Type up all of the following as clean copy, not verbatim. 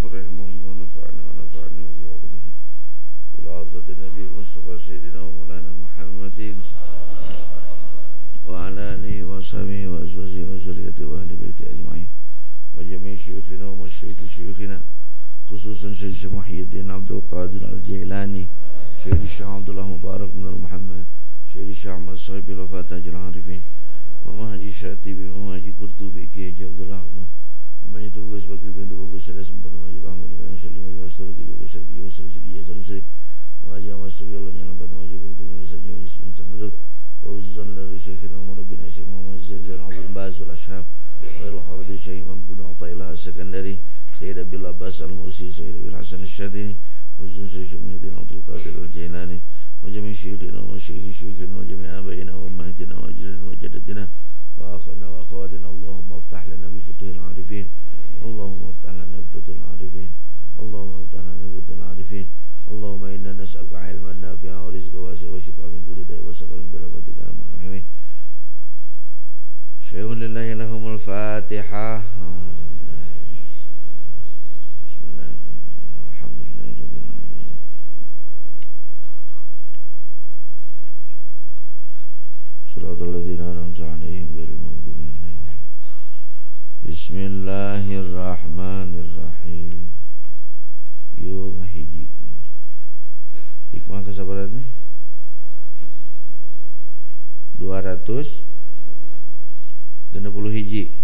رحمهم ونفعنا وبعلمه إلى حضرة النبي المصطفى سيدنا ومولانا محمد وعلى آله وصحبه وأزواجه وذريته وأهل بيته أجمعين وجميع شيوخنا ومشايخ شيوخنا خصوصا شيخ محي الدين عبد القادر الجيلاني شيخ الشيخ عبد الله مبارك بن محمد شيخ الشيخ أحمد صاحب الوفاة تاج العارفين Mama Haji Syatibi, Mama Haji Kurtubi, Kiai Haji Abdullah Abnu, Mama Haji Tugas Bakri Bintu Bagus, Sada Sempurna Wajib Ahmad, Wajib Salim, Wajib Astur, Kiai Bagus, Kiai Bagus, Kiai Salim Sri, Wajib Ahmad Subi Allah Nyalam Batang, Wajib Betul Nusa Jawa Insan Garut, Wauzan Lalu Syekhina Umar bin Hashim, Muhammad Zain Abdul Bazul Ashab, Wajib Hafidh Syekh Imam bin Athaillah As-Sakandari, Sayyid Abil Abbas Al-Mursi, Sayyid Abil Hasan Al-Syadini, Wajib Syekh Muhyiddin Abdul Qadir Al-Jailani, وجميع شيوخنا وشيخ شيوخنا وجميع آبائنا وأمهاتنا وأجدادنا وجدتنا وأخواننا وأخواتنا اللهم افتح لنا بفتوح العارفين اللهم افتح لنا بفتوح العارفين اللهم افتح لنا بفتوح العارفين اللهم إنا نسألك علما نافعا ورزقا واسعا وشفاء من كل داء وسقما برحمتك يا أرحم الراحمين شيخ لله لهم الفاتحة بسم الله الحمد لله رب العالمين صراط الذين أنعمت عليهم غير المغضوب عليهم بسم الله الرحمن الرحيم yuk ngahiji hikmah kesabarannya 260 hiji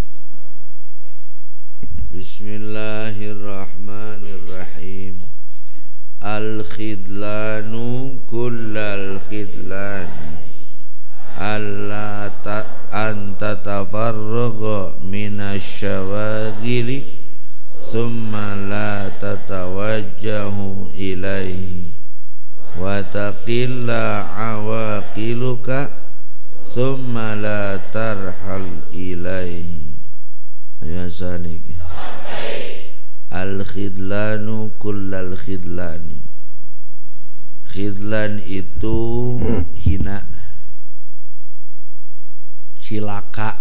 Bismillahirrahmanirrahim Al-khidlanu kullal khidlan alla anta tafarragha minasyawaghili thumma la tatawajjahu ilaihi wa taqilla awaqiluka thumma la tarhal ilaihi ayo asalik al-khidlanu kullal khidlani khidlan itu hina cilaka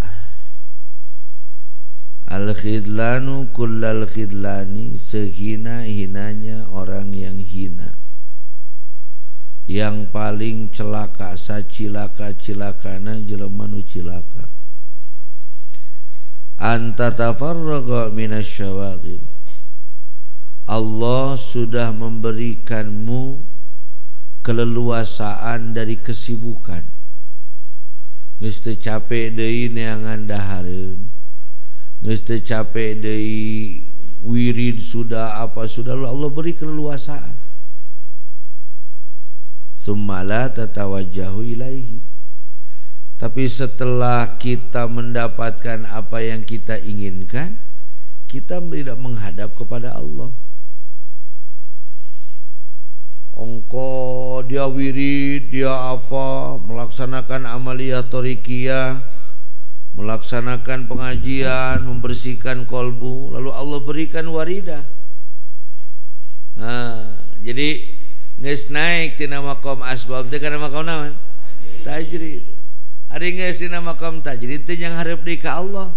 al-khidlanu kullal khidlani sehina-hinanya orang yang hina yang paling celaka sacilaka-cilakana jelema nu cilaka anta tafarraga minasyawaghil Allah sudah memberikanmu keleluasaan dari kesibukan geus teu capek deui neangan dahareun geus teu capek deui wirid sudah apa sudah Allah beri keleluasaan summa la tatawajjahu ilaihi tapi setelah kita mendapatkan apa yang kita inginkan kita tidak menghadap kepada Allah ongko dia wirid, dia apa, melaksanakan amaliyah torikiyah, melaksanakan pengajian, membersihkan kolbu, lalu Allah berikan waridah. Jadi nges naik tina maqam asbab teh kana maqam naon? Tajrid. Ari nges tina maqam tajrid teh yang hareup deui ka Allah.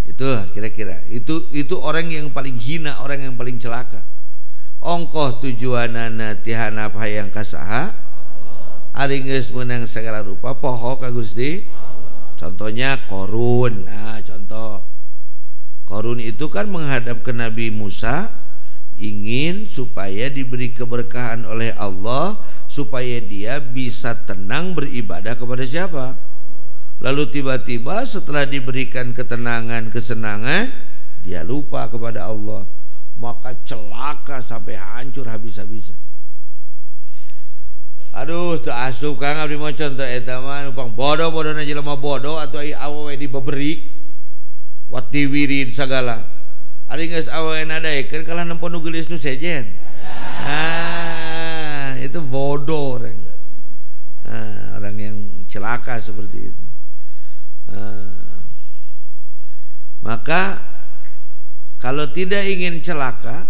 Itu kira-kira. Itu orang yang paling hina, orang yang paling celaka. Ongkoh tujuanana tihanap hayang kasaha ari geus meunang segala rupa poho ka Gusti contohnya Qarun contoh Qarun itu kan menghadap ke Nabi Musa ingin supaya diberi keberkahan oleh Allah supaya dia bisa tenang beribadah kepada siapa lalu tiba-tiba setelah diberikan ketenangan kesenangan dia lupa kepada Allah maka celaka sampai hancur habis-habisan. Aduh, teu asup Kang abdi mah contoh eta mah numpang bodoh-bodohna jelema bodoh atuh ai awewe dibeberi wati wirid sagala. Ari geus awewe nadaekeun kalah nempo nu geulis nu sejen. Itu bodoh orang. Orang yang celaka seperti itu. Maka kalau tidak ingin celaka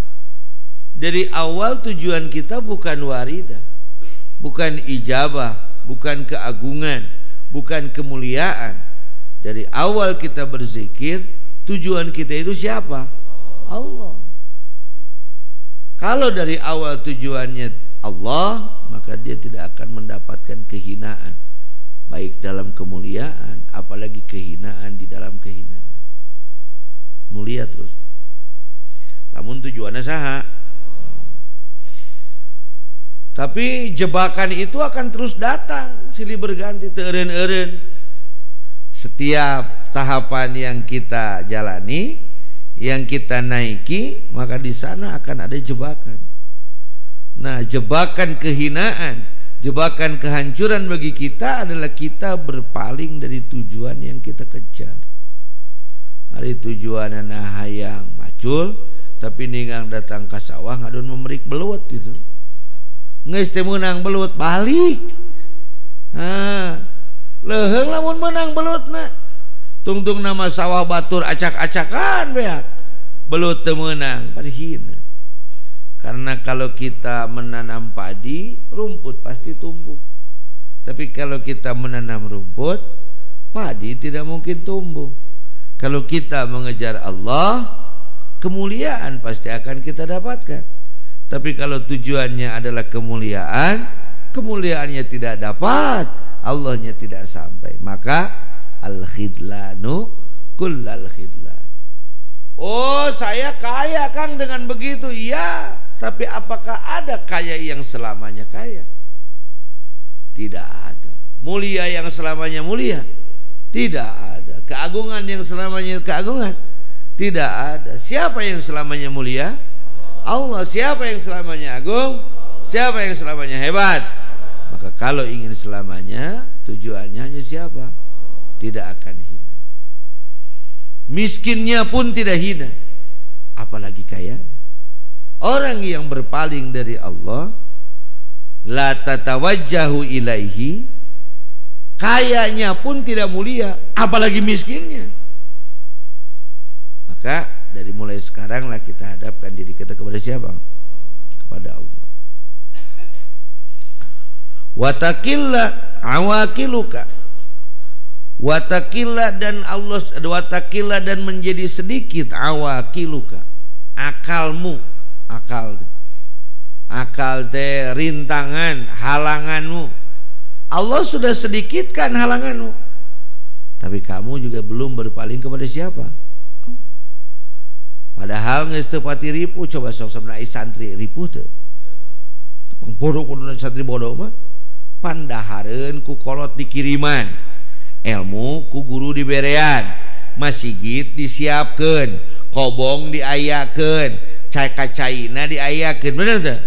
dari awal tujuan kita bukan waridah bukan ijabah bukan keagungan bukan kemuliaan dari awal kita berzikir tujuan kita itu siapa? Allah Kalau dari awal tujuannya Allah, maka dia tidak akan mendapatkan kehinaan, baik dalam kemuliaan, apalagi kehinaan di dalam kehinaan. Mulia terus. Namun tujuannya saha. Tapi jebakan itu akan terus datang, silih berganti, teureun-eureun. Setiap tahapan yang kita jalani, yang kita naiki, maka di sana akan ada jebakan. Nah, jebakan kehinaan, jebakan kehancuran bagi kita adalah kita berpaling dari tujuan yang kita kejar. Hari tujuan nah hayang macul, tapi ningang datang ke sawah ngadon memerik belut gitu. Geus teh meunang belut balik. Leuheung lamun menang belutna. Tungtung nama sawah batur acak-acakan beak. Belut teu meunang, parihina. Karena kalau kita menanam padi, rumput pasti tumbuh. Tapi kalau kita menanam rumput, padi tidak mungkin tumbuh. Kalau kita mengejar Allah, kemuliaan pasti akan kita dapatkan. Tapi kalau tujuannya adalah kemuliaan, kemuliaannya tidak dapat, Allahnya tidak sampai, maka al-khidlanu kullal khidlan. Oh, saya kaya Kang dengan begitu. Iya, tapi apakah ada kaya yang selamanya kaya? Tidak ada. Mulia yang selamanya mulia? Tidak ada. Keagungan yang selamanya keagungan? Tidak ada. Siapa yang selamanya mulia? Allah. Siapa yang selamanya agung? Siapa yang selamanya hebat? Maka kalau ingin selamanya, tujuannya hanya siapa? Tidak akan hina. Miskinnya pun tidak hina, apalagi kaya. Orang yang berpaling dari Allah, la tatawajjahu ilaihi, kayanya pun tidak mulia, apalagi miskinnya. Maka dari mulai sekaranglah kita hadapkan diri kita kepada siapa? Kepada Allah. Watakilla awakiluka, watakilla dan Allah, watakilla dan menjadi sedikit awakiluka, akalmu, akal teh rintangan, halanganmu. Allah sudah sedikitkan halanganmu, tapi kamu juga belum berpaling kepada siapa? Padahal geus teu pati ripuh. Coba sok sabna santri ripuh teu. Tepang bodoh kudu santri bodoh mah. Pandahareun ku kolot dikiriman, ilmu ku guru diberean, masjid disiapkeun, kobong diayakeun, cai-cacaina diayakeun, bener teu?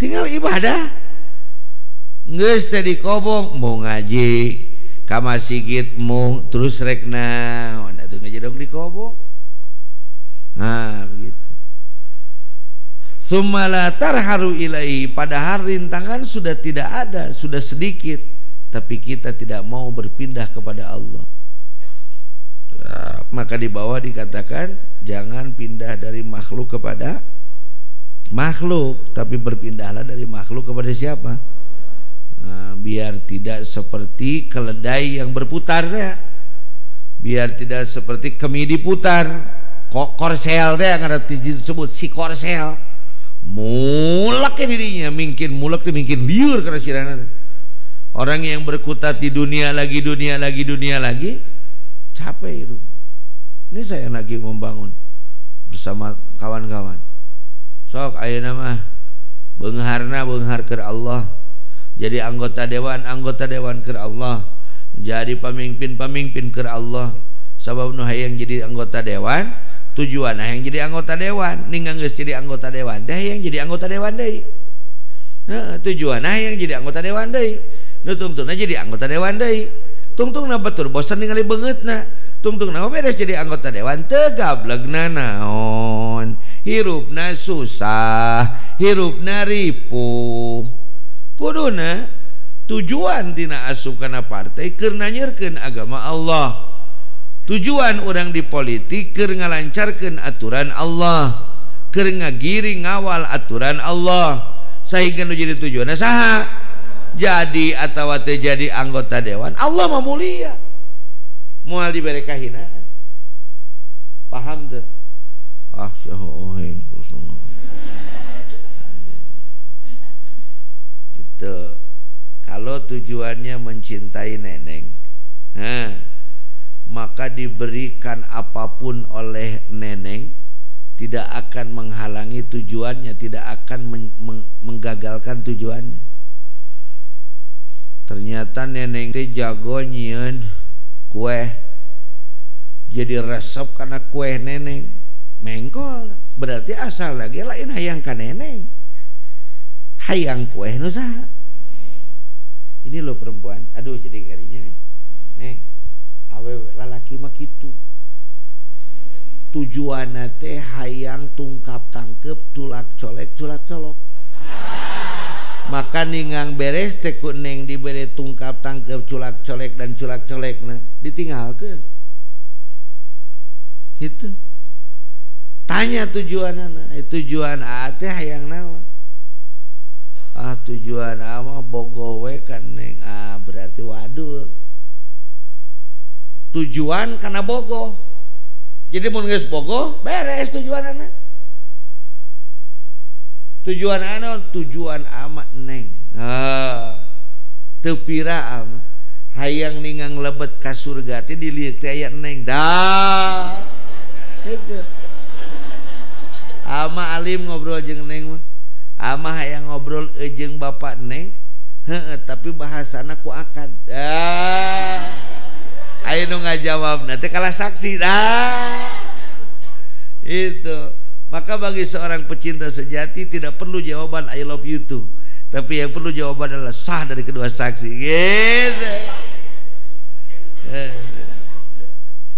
Tinggal ibadah. Geus teh di kobong mau ngaji, ka masjid mau terus rek naon atuh ngajedog di kobong. Begitu. Sumala tarharu ilaihi, padahal rintangan sudah tidak ada, sudah sedikit, tapi kita tidak mau berpindah kepada Allah. Maka di bawah dikatakan jangan pindah dari makhluk kepada makhluk, tapi berpindahlah dari makhluk kepada siapa? Biar tidak seperti keledai yang berputar ya. Biar tidak seperti kemidi putar. Korsel teh yang ada disebut si korsel, mulak ke dirinya, mungkin mulak tuh mungkin liur karena sirana. Orang yang berkutat di dunia lagi, capek itu. Ini saya lagi membangun bersama kawan-kawan. Sok ayeuna mah beungharna keur Allah, jadi anggota dewan keur Allah, jadi pamimpin keur Allah. Sabab nu hayang jadi anggota dewan, tujuan hayang jadi anggota dewan, ninggang geus jadi anggota dewan teh hayang jadi anggota dewan deui. Tujuan hayang jadi anggota dewan deui. Nu tungtungna jadi anggota dewan deui. Tungtungna batur bosan ningali beungeutna. Tungtungna beres jadi anggota dewan teu gablegna naon. Hirupna susah, hirupna ripuh. Kuduna tujuan dina asup kana partai keur nanyerkeun agama Allah. Tujuan orang di politik keur ngalancarkeun aturan Allah, keur ngagiring ngawal aturan Allah. Sehingga nu jadi tujuanna saha? Jadi atawa teu jadi anggota dewan, Allah mah mulia. Moal dibere kahinaan. Paham teu? Syah Tuh, kalau tujuannya mencintai neneng, maka diberikan apapun oleh neneng tidak akan menghalangi tujuannya, tidak akan menggagalkan tujuannya. Ternyata neneng teh jago nyieun kue, jadi resep karena kue neneng mengkol, berarti asal lagi lain hayang ka neneng, hayang kue nu saha. Ini loh perempuan, aduh jadi garinya nih, awewe lalaki mah kitu. Tujuanna teh hayang tungkap tangkep, culak colek, culak colok. Maka ningang beres teh ku neng dibere tungkap tangkep, culak colek dan culak colekna ditinggalkeun. Gitu. Tanya tujuanna, tujuan teh hayang naon? Tujuan mah bogoh we kan neng. Berarti waduh. Tujuan karena bogoh. Jadi mun geus bogoh beres tujuanana. Tujuan naon? Tujuan ama neng. Teu pira ama hayang ningang lebet ka surga teh dilieu teh aya neng. Dah. Gitu. Ama alim ngobrol jeung neng mah. Ama hayang ngobrol jeung bapak neng. Tapi bahasana ku akad. Ayo nu ngajawab nanti kalah saksi. Itu. Maka bagi seorang pecinta sejati tidak perlu jawaban I love you too, tapi yang perlu jawaban adalah sah dari kedua saksi. Gitu.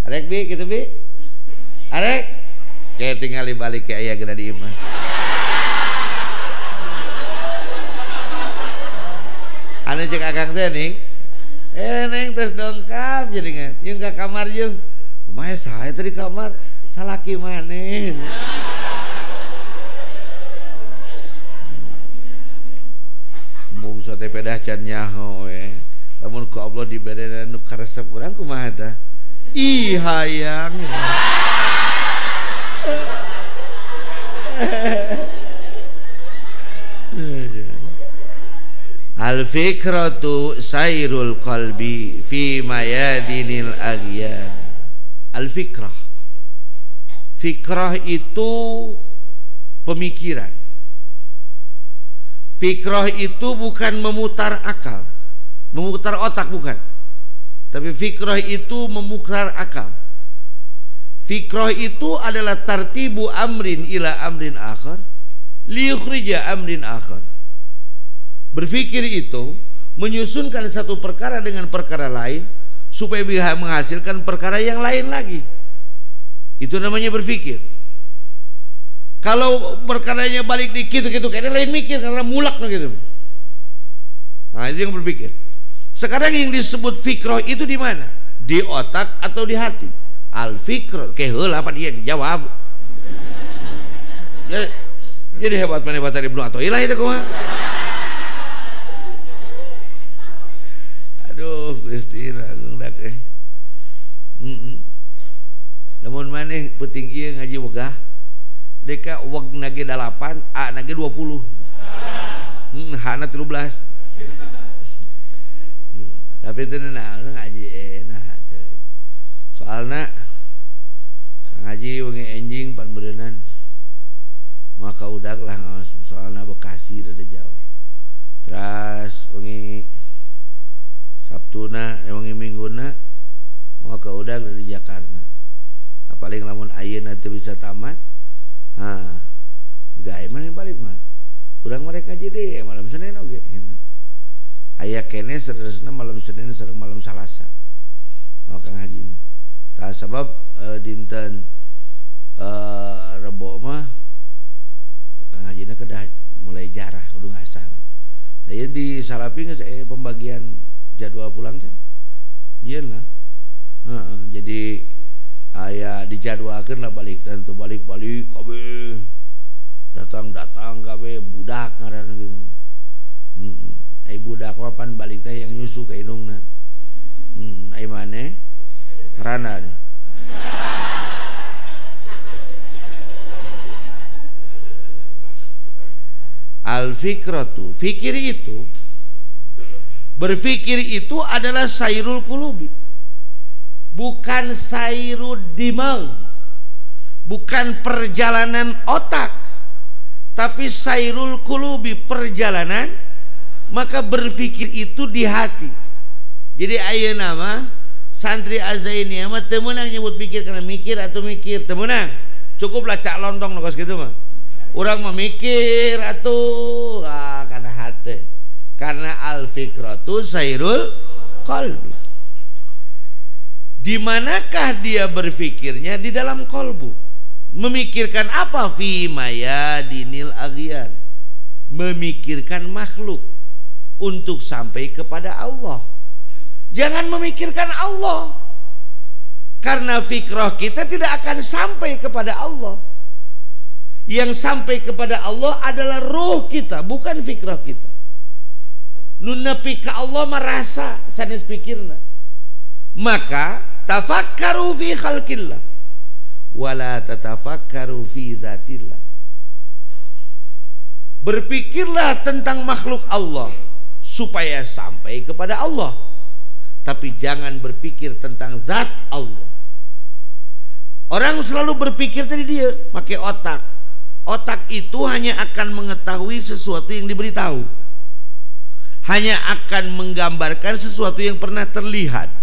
Arek bi gitu bi. Arek kayak tinggal balik ke ayah gena di imah. Anu cek akang teh ning. Neng tes dongkap jadi yung ke kamar yung. Kumaha sae teh di kamar? Salaki maneh. Mung sote pedah can nyaho we. Lamun ku Allah dibere nu karesep urang kumaha tah? Ih hayang. Al-fikratu sayrul qalbi fi mayadinil agyan. Al-fikrah, fikrah itu pemikiran. Fikrah itu bukan memutar akal, memutar otak bukan, tapi fikrah itu memutar akal. Fikrah itu adalah tartibu amrin ila amrin akhar liyukhrija amrin akhar. Berpikir itu menyusunkan satu perkara dengan perkara lain supaya bisa menghasilkan perkara yang lain lagi. Itu namanya berpikir. Kalau perkaranya balik dikit gitu kayaknya lain mikir karena mulak gitu. Nah, itu yang berpikir. Sekarang yang disebut fikrah itu di mana? Di otak atau di hati? Al-fikrah. Keheul apa dia dijawab. Jadi hebat mana tadi Ibnu Athaillah itu kumaha? Aduh, Gusti ngdak lamun maneh peuting ieu ngaji wegah deka weg nage 8 A nage 20 hana 13 tapi teu naon ngaji enak teh soalna ngaji wengi enjing pan beureunan maka udak lah soalna Bekasi rada jauh terus wengi Sabtuna wengi Mingguna maka udak dari Jakarta. Paling lamun ayeuna teu bisa tamat gawe mah balik mah urang mereka jadi malam Senin oge aya kene saresna malam Senin sareng malam Salasa maka ngaji mah tah sabab dinten Rebo mah ngajina kedah mulai jarah kudu ngasar tah ieu di Salapi geus pembagian jadwal pulang can jieun lah jadi aya dijadwalkeun lah balik dan tuh balik kabeh datang kabeh budak ngaranna gitu. Ai budak mah pan balik teh yang nyusu ka indungna. Ai maneh rana. Al-fikratu, fikir itu Berpikir itu adalah sairul qulubi, bukan sairud dimag, bukan perjalanan otak, tapi sairul qulubi, perjalanan. Maka berpikir itu di hati. Jadi ayeuna mah santri Azaini mah teu meunang nyebut pikir karena mikir atau mikir, teu meunang. Cukuplah cak lontong nongos gitu mah. Urang mah mikir atuh kana hate. Karena al-fikratu sairul qalbi. Di manakah dia berpikirnya? Di dalam kolbu. Memikirkan apa? Fi mayadinil aghyar. Memikirkan makhluk untuk sampai kepada Allah. Jangan memikirkan Allah, karena fikrah kita tidak akan sampai kepada Allah. Yang sampai kepada Allah adalah ruh kita, bukan fikrah kita. Nun nepi ka Allah merasa sanes pikirna. Maka tafakkaru fi khalqillah wala tatafakkaru fi zatillah. Berpikirlah tentang makhluk Allah supaya sampai kepada Allah, tapi jangan berpikir tentang zat Allah. Orang selalu berpikir tadi dia pakai otak. Otak itu hanya akan mengetahui sesuatu yang diberitahu, hanya akan menggambarkan sesuatu yang pernah terlihat,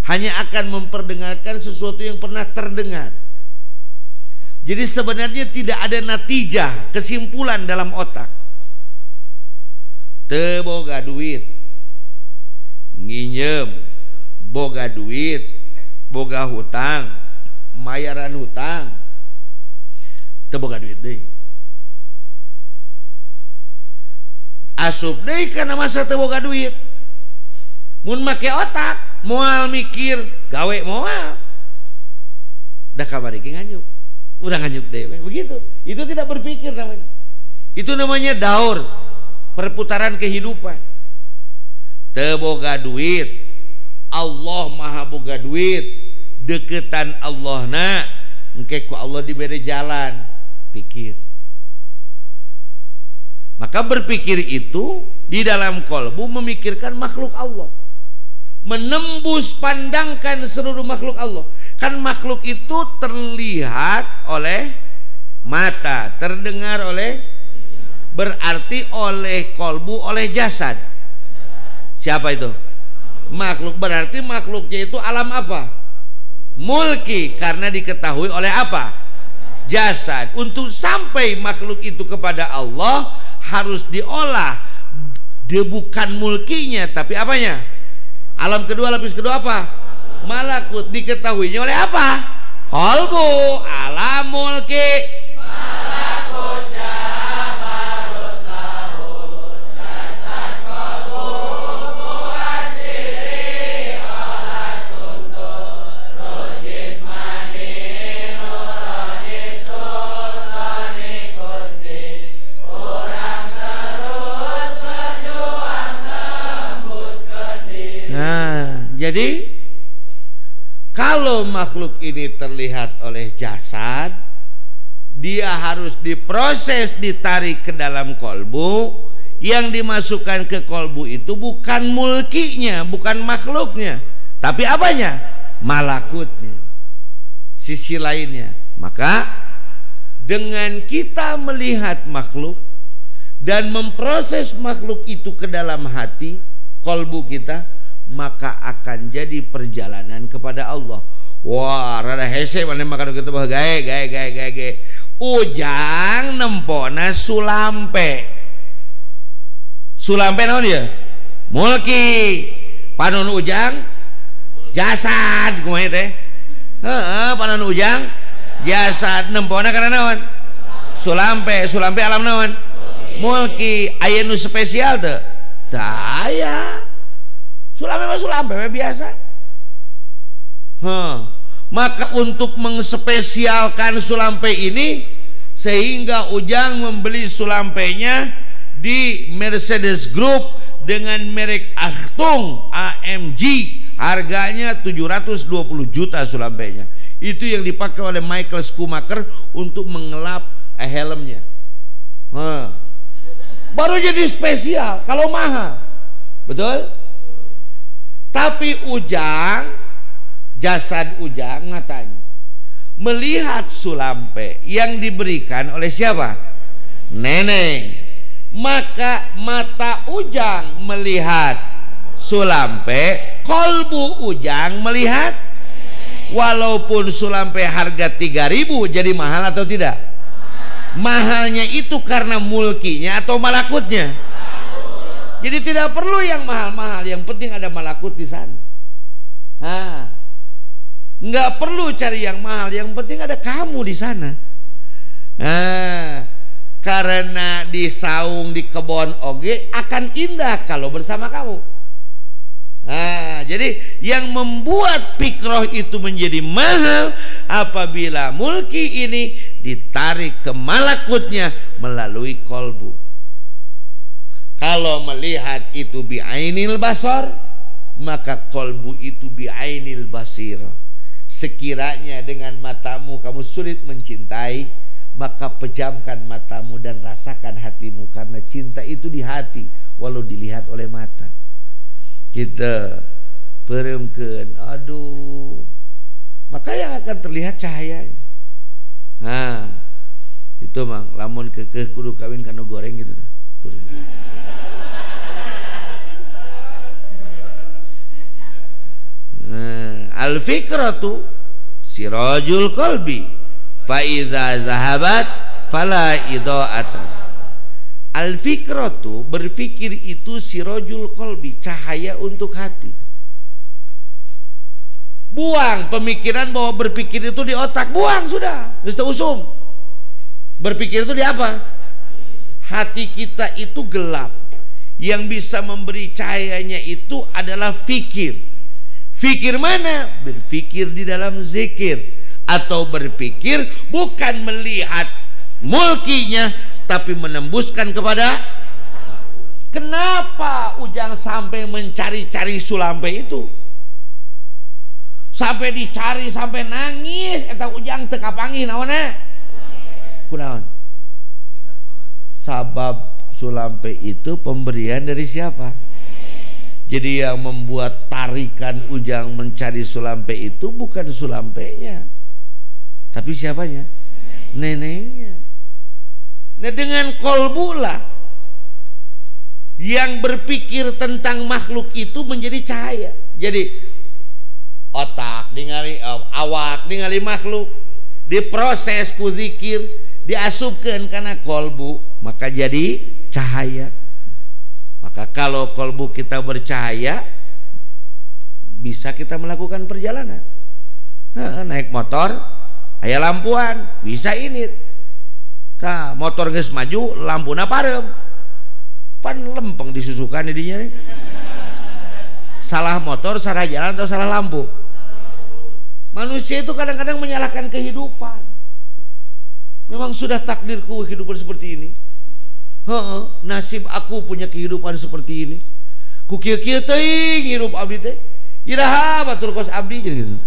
hanya akan memperdengarkan sesuatu yang pernah terdengar. Jadi sebenarnya tidak ada natijah, kesimpulan dalam otak. Teu boga duit, nginjem, boga duit, boga hutang, mayaran hutang, teu boga duit deui. Asup deui kana masa teu boga duit. Mun make otak, moal mikir, gawe moal. Da kamari ge nganyuk. Udah nganyuk dewe, begitu. Itu tidak berpikir namanya. Itu namanya daur, perputaran kehidupan. Teu boga duit, Allah maha boga duit, deketan Allahna, engke ku Allah diberi jalan, pikir. Maka berpikir itu di dalam kolbu memikirkan makhluk Allah, menembus pandangkan seluruh makhluk Allah. Kan makhluk itu terlihat oleh mata, terdengar oleh, berarti oleh kolbu, oleh jasad. Siapa itu? Makhluk. Berarti makhluknya itu alam apa? Mulki, karena diketahui oleh apa? Jasad. Untuk sampai makhluk itu kepada Allah harus diolah. Dia bukan mulkinya, tapi apanya? Alam kedua, lapis kedua apa? Malakut. Diketahuinya oleh apa? Kolbu. Alam mulki, malakut, jabarut, lahut, jasad, kolbu, buat siri, olah tuntut, ruh jismani, nurani, sultani, kursi, kurang terus berjuang tembus ke diri. Nah, jadi kalau makhluk ini terlihat oleh jasad, dia harus diproses, ditarik ke dalam kolbu. Yang dimasukkan ke kolbu itu bukan mulkinya, bukan makhluknya, tapi apanya? Malakutnya, sisi lainnya. Maka dengan kita melihat makhluk dan memproses makhluk itu ke dalam hati, kolbu kita, maka akan jadi perjalanan kepada Allah. Wah, rada hese mana makan gitu bah gae. Ujang nempona sulampe. Sulampe naon dia? Mulki. Panon ujang jasad kumaha teh? Heeh, panon ujang jasad, nempona kana naon? Sulampe. Sulampe alam naon? Mulki. Aya nu spesial teu? Tah aya. Sulampe biasa. Maka untuk mengspesialkan sulampe ini, sehingga Ujang membeli sulampenya di Mercedes Group dengan merek Achtung AMG, harganya 720 juta sulampenya. Itu yang dipakai oleh Michael Schumacher untuk mengelap helmnya. Baru jadi spesial. Kalau mahal Betul? Tapi Ujang, jasad Ujang matanya melihat Sulampe yang diberikan oleh siapa? Neneng. Maka mata Ujang melihat Sulampe, kolbu Ujang melihat. Walaupun Sulampe harga 3.000 jadi mahal atau tidak? Mahalnya itu karena mulkinya atau malakutnya? Jadi tidak perlu yang mahal-mahal, yang penting ada malakut di sana. Nggak perlu cari yang mahal, yang penting ada kamu di sana. Karena di saung di kebon oge akan indah kalau bersama kamu. Jadi yang membuat fikroh itu menjadi mahal apabila mulki ini ditarik ke malakutnya melalui kolbu. Kalau melihat itu bi'ainil basar, maka kolbu itu bi'ainil basirah. Sekiranya dengan matamu kamu sulit mencintai, maka pejamkan matamu dan rasakan hatimu, karena cinta itu di hati walau dilihat oleh mata. Kita peremkeun, aduh, maka yang akan terlihat cahayanya. Itu mang lamun kekeh kudu kawin kanu goreng gitu. Al-fikratu sirajul qalbi fa idza zahabat fala ida'ata. Al-fikratu, berpikir itu sirajul qalbi, cahaya untuk hati. Buang pemikiran bahwa berpikir itu di otak, buang sudah, mesti usum. Berpikir itu di apa? Hati kita itu gelap. Yang bisa memberi cahayanya itu adalah fikir. Fikir mana? Berpikir di dalam zikir. Atau berpikir bukan melihat mulkinya, tapi menembuskan kepada. Kenapa Ujang sampai mencari-cari Sulampe itu? Sampai dicari, sampai nangis. Eta Ujang teu kapanggih naonna? Kunaon? Sabab Sulampe itu pemberian dari siapa? Jadi yang membuat tarikan Ujang mencari Sulampe itu bukan Sulampenya, tapi siapanya? Neneknya. Nah, dengan kolbulah yang berpikir tentang makhluk itu menjadi cahaya. Jadi otak ningali awak ningali makhluk, diproses ku zikir, diasupkeun kana kolbu, maka jadi cahaya. Maka kalau kolbu kita bercahaya, bisa kita melakukan perjalanan. Naik motor, aya lampuan, bisa ini. Motor geus maju, lampuna parem, pan lempeng disusukan didinya. Salah motor, salah jalan atau salah lampu? Manusia itu kadang-kadang menyalahkan kehidupan. Memang sudah takdirku kehidupan seperti ini. Nasib aku punya kehidupan seperti ini. Ku kieu-kieu teuing hirup abdi teh. Iraha batur kos abdi gitu.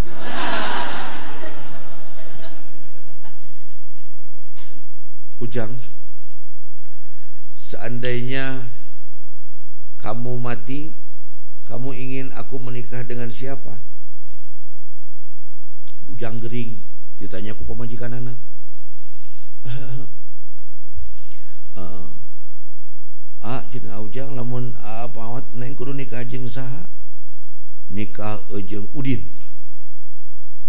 Ujang, seandainya kamu mati, kamu ingin aku menikah dengan siapa? Ujang gering, ditanya ku pamajikanana. Cenah Ujang, lamun pawat neng kudu nikah jeung saha? Nikah jeung Udin.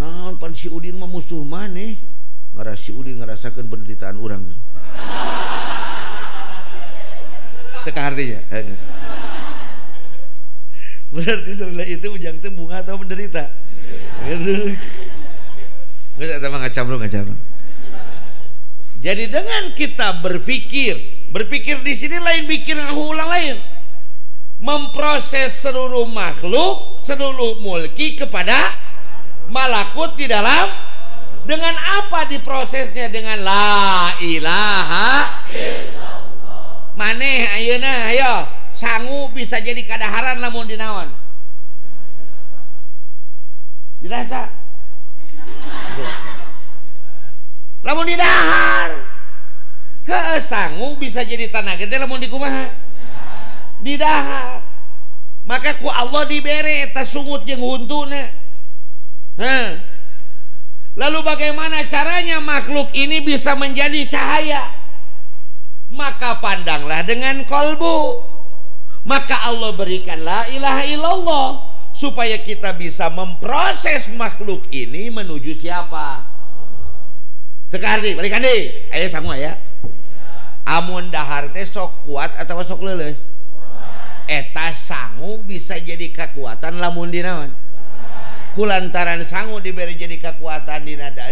Naon pan si Udin mah musuh maneh? Ngaras si Udin ngarasakeun penderitaan urang. Teka artinya. Berarti setelah itu Ujang teh bunga atau menderita? Gitu. Geus eta mah ngacamrung. Jadi dengan kita berpikir di sini lain pikir ulang lain. Memproses seluruh makhluk, seluruh mulki kepada malakut di dalam. Dengan apa diprosesnya? Dengan la ilaha illallah. Maneh ayeuna ayo sangu bisa jadi kadaharan lamun dinaon? Dirasa. Lamun didahar. Sangu bisa jadi tanah gede lamun dikumaha? Didahar. maka ku Allah dibere eta sungut jeung huntuna. Lalu bagaimana caranya makhluk ini bisa menjadi cahaya? Maka pandanglah dengan kolbu. Maka Allah berikan la ilaha illallah supaya kita bisa memproses makhluk ini menuju siapa? Tekardi, balikan deh. Ayo sama ya. Amun dahar teh sok kuat atau sok leuleus? Eta sangu bisa jadi kekuatan lamun dinaon? Kulantaran sangu diberi jadi kekuatan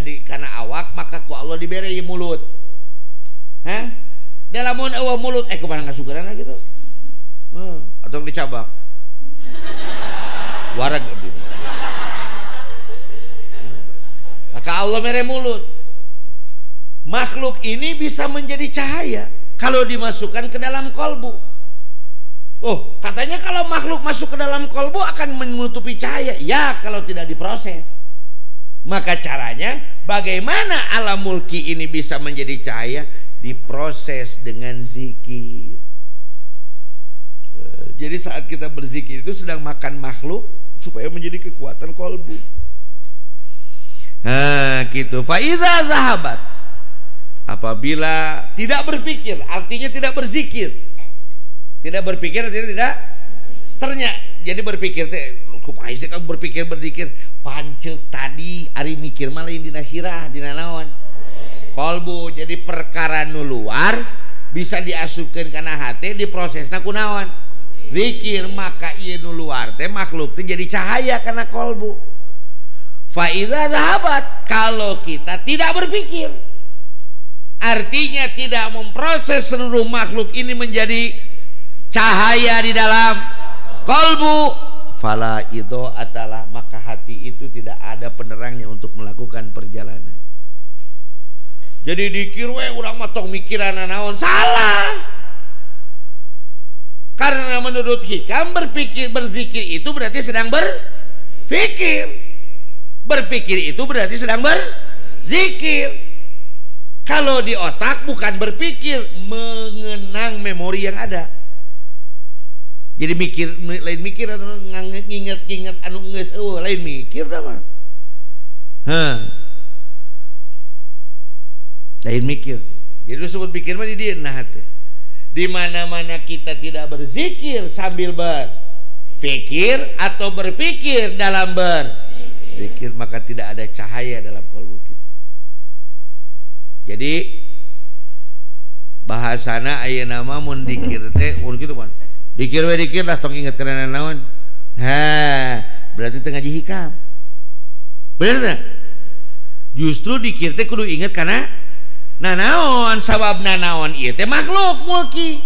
di kana awak, maka ku Allah diberi mulut. Dalam lamun eueuh mulut kumaha ngasukeurana gitu. Atau dicabak. Warag abdi. Maka Allah mere mulut. Makhluk ini bisa menjadi cahaya kalau dimasukkan ke dalam kolbu. Oh, katanya kalau makhluk masuk ke dalam kolbu akan menutupi cahaya. Ya, kalau tidak diproses. Maka caranya bagaimana alam mulki ini bisa menjadi cahaya? Diproses dengan zikir. Jadi saat kita berzikir itu sedang makan makhluk supaya menjadi kekuatan kolbu. Gitu. Faiza zahabat. Apabila tidak berpikir, artinya tidak berzikir. Tidak berpikir, tidak ternyata. Jadi berpikir teh kumaha sih kan berpikir berzikir pancek tadi ari mikir mah lain dina sirah dina naon kolbu. Jadi perkara nu luar bisa diasupkeun kana hate diprosesna kunaon zikir. Maka ieu nu luar teh makhluk teh jadi cahaya kana kolbu. Fa idza zahabat, kalau kita tidak berpikir, artinya tidak memproses seluruh makhluk ini menjadi cahaya di dalam kolbu, fala idho atalah, maka hati itu tidak ada penerangnya untuk melakukan perjalanan. Jadi dikir we urang mah tong mikiran naon, salah. Karena menurut hikam berpikir berzikir itu berarti sedang berpikir. Berpikir itu berarti sedang berzikir. Kalau di otak bukan berpikir, mengenang memori yang ada. Jadi mikir lain mikir atau nginget-nginget anu geus lain mikir tah mah. Lain mikir. Jadi disebut pikir mah di dieu nah teh. Di mana-mana kita tidak berzikir sambil berpikir atau berpikir dalam berzikir, maka tidak ada cahaya dalam kalbu kita. Jadi bahasana ayeuna mah mun dikir teh mun kitu mah. Dikir we dikir lah tong inget kana naon. Berarti teu ngaji hikam. Bener tak? Justru dikir teh kudu inget kana naon sababna naon ieu teh makhluk mulki.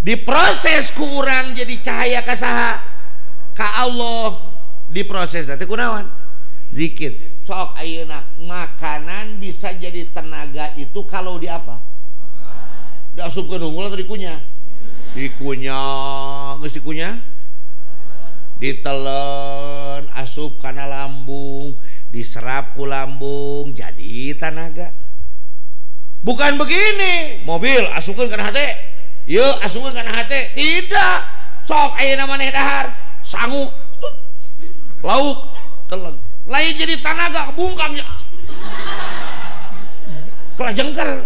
Diproses ku urang jadi cahaya ka saha? Ka Allah. Diproses teh kunaon? Zikir. Sok ayeuna makanan bisa jadi tenaga itu kalau di apa? Diasupkeun unggul atau dikunyah? Dikunyah, geus dikunyah, ditelen, asup kana lambung, diserap ku lambung, jadi tenaga. Bukan begini, mobil asupkeun kana hate, yeuh asupkeun kana hate, tidak. Sok ayeuna maneh dahar, sangu, lauk, telen, lain jadi tenaga, bungkang ya, kelajengker,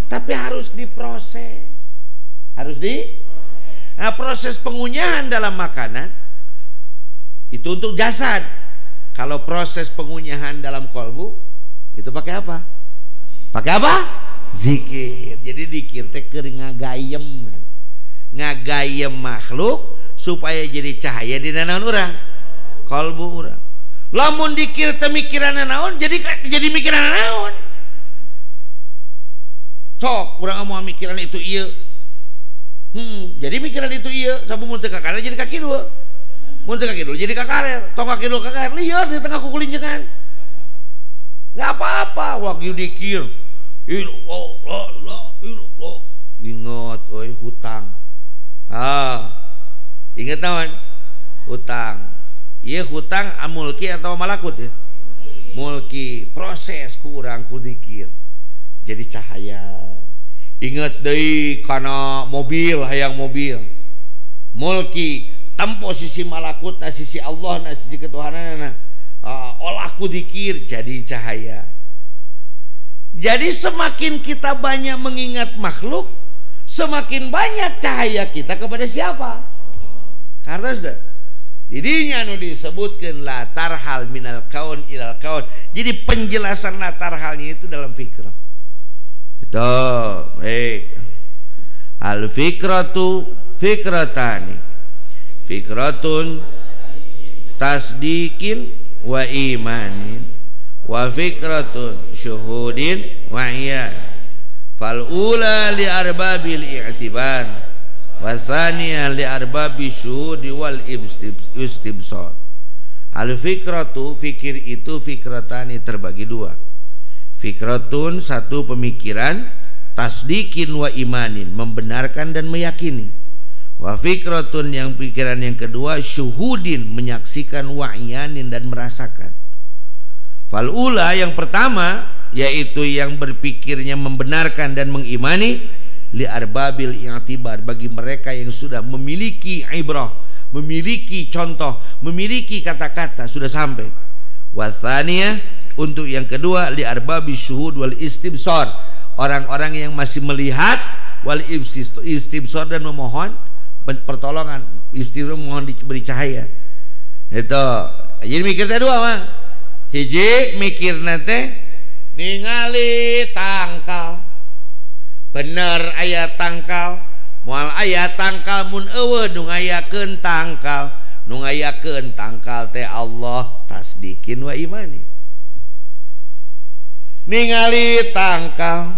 tapi harus diproses. Nah, proses pengunyahan dalam makanan itu untuk jasad. Kalau proses pengunyahan dalam kolbu itu pakai apa? Pakai apa? Zikir. Jadi dikir teh keur ngagayem makhluk supaya jadi cahaya di naon urang? Kolbu urang. Lamun dikir teh mikiran naon jadi mikiran naon? Sok urang mau mikiran itu ieu. Jadi mikiran itu iya, sabu mun teu ka kanan jadi kaki dua. Mun teu kaki dua jadi ka karer, tong kaki dua ka karer, lieur di tengah kukulinjengan. Enggak apa-apa, wagyu dikir. Illallah. Ingat euy hutang. Ingat naon? Hutang. Ieu hutang mulki atau malakut ya? Mulki. Proses kurang ku zikir. Jadi cahaya. Ingat deui kana mobil, hayang mobil mulki tempo sisi malakut na sisi Allah na sisi ketuhanan na olah ku dzikir jadi cahaya. Jadi semakin kita banyak mengingat makhluk, semakin banyak cahaya kita kepada siapa? Karena sudah didinya nu disebutkan la tarhal minal kaun ilal kaun. Jadi penjelasan la tarhalnya itu dalam fikrah. Itu baik. Al fikratu fikratani. Fikratun tasdikin wa imanin wa fikratun syuhudin wa iyan. Fal ula li arbabil i'tibar wa thaniya li arbabi syuhudi wal istibsar. Al fikratu, fikir itu fikratani terbagi dua. Fikratun, satu pemikiran, tasdikin wa imanin, membenarkan dan meyakini. Wa fikratun, yang pikiran yang kedua, syuhudin, menyaksikan, wa iyanin, dan merasakan. Fal ula, yang pertama, yaitu yang berpikirnya membenarkan dan mengimani, li arbabil i'tibar, bagi mereka yang sudah memiliki ibrah, memiliki contoh, memiliki kata-kata, sudah sampai. Wa tsaniyah, untuk yang kedua, li arbabi syuhud wal istibsar, orang-orang yang masih melihat, wal istibsar, dan memohon pertolongan, istibsar, memohon diberi cahaya. Itu jadi mikir teh dua mah. Hiji mikir nate ningali tangkal, bener aya tangkal, moal aya tangkal mun eueuh nu ngayakeun tangkal, nu ngayakeun tangkal teh Allah, tasdikin wa imani. Ningali tangkal,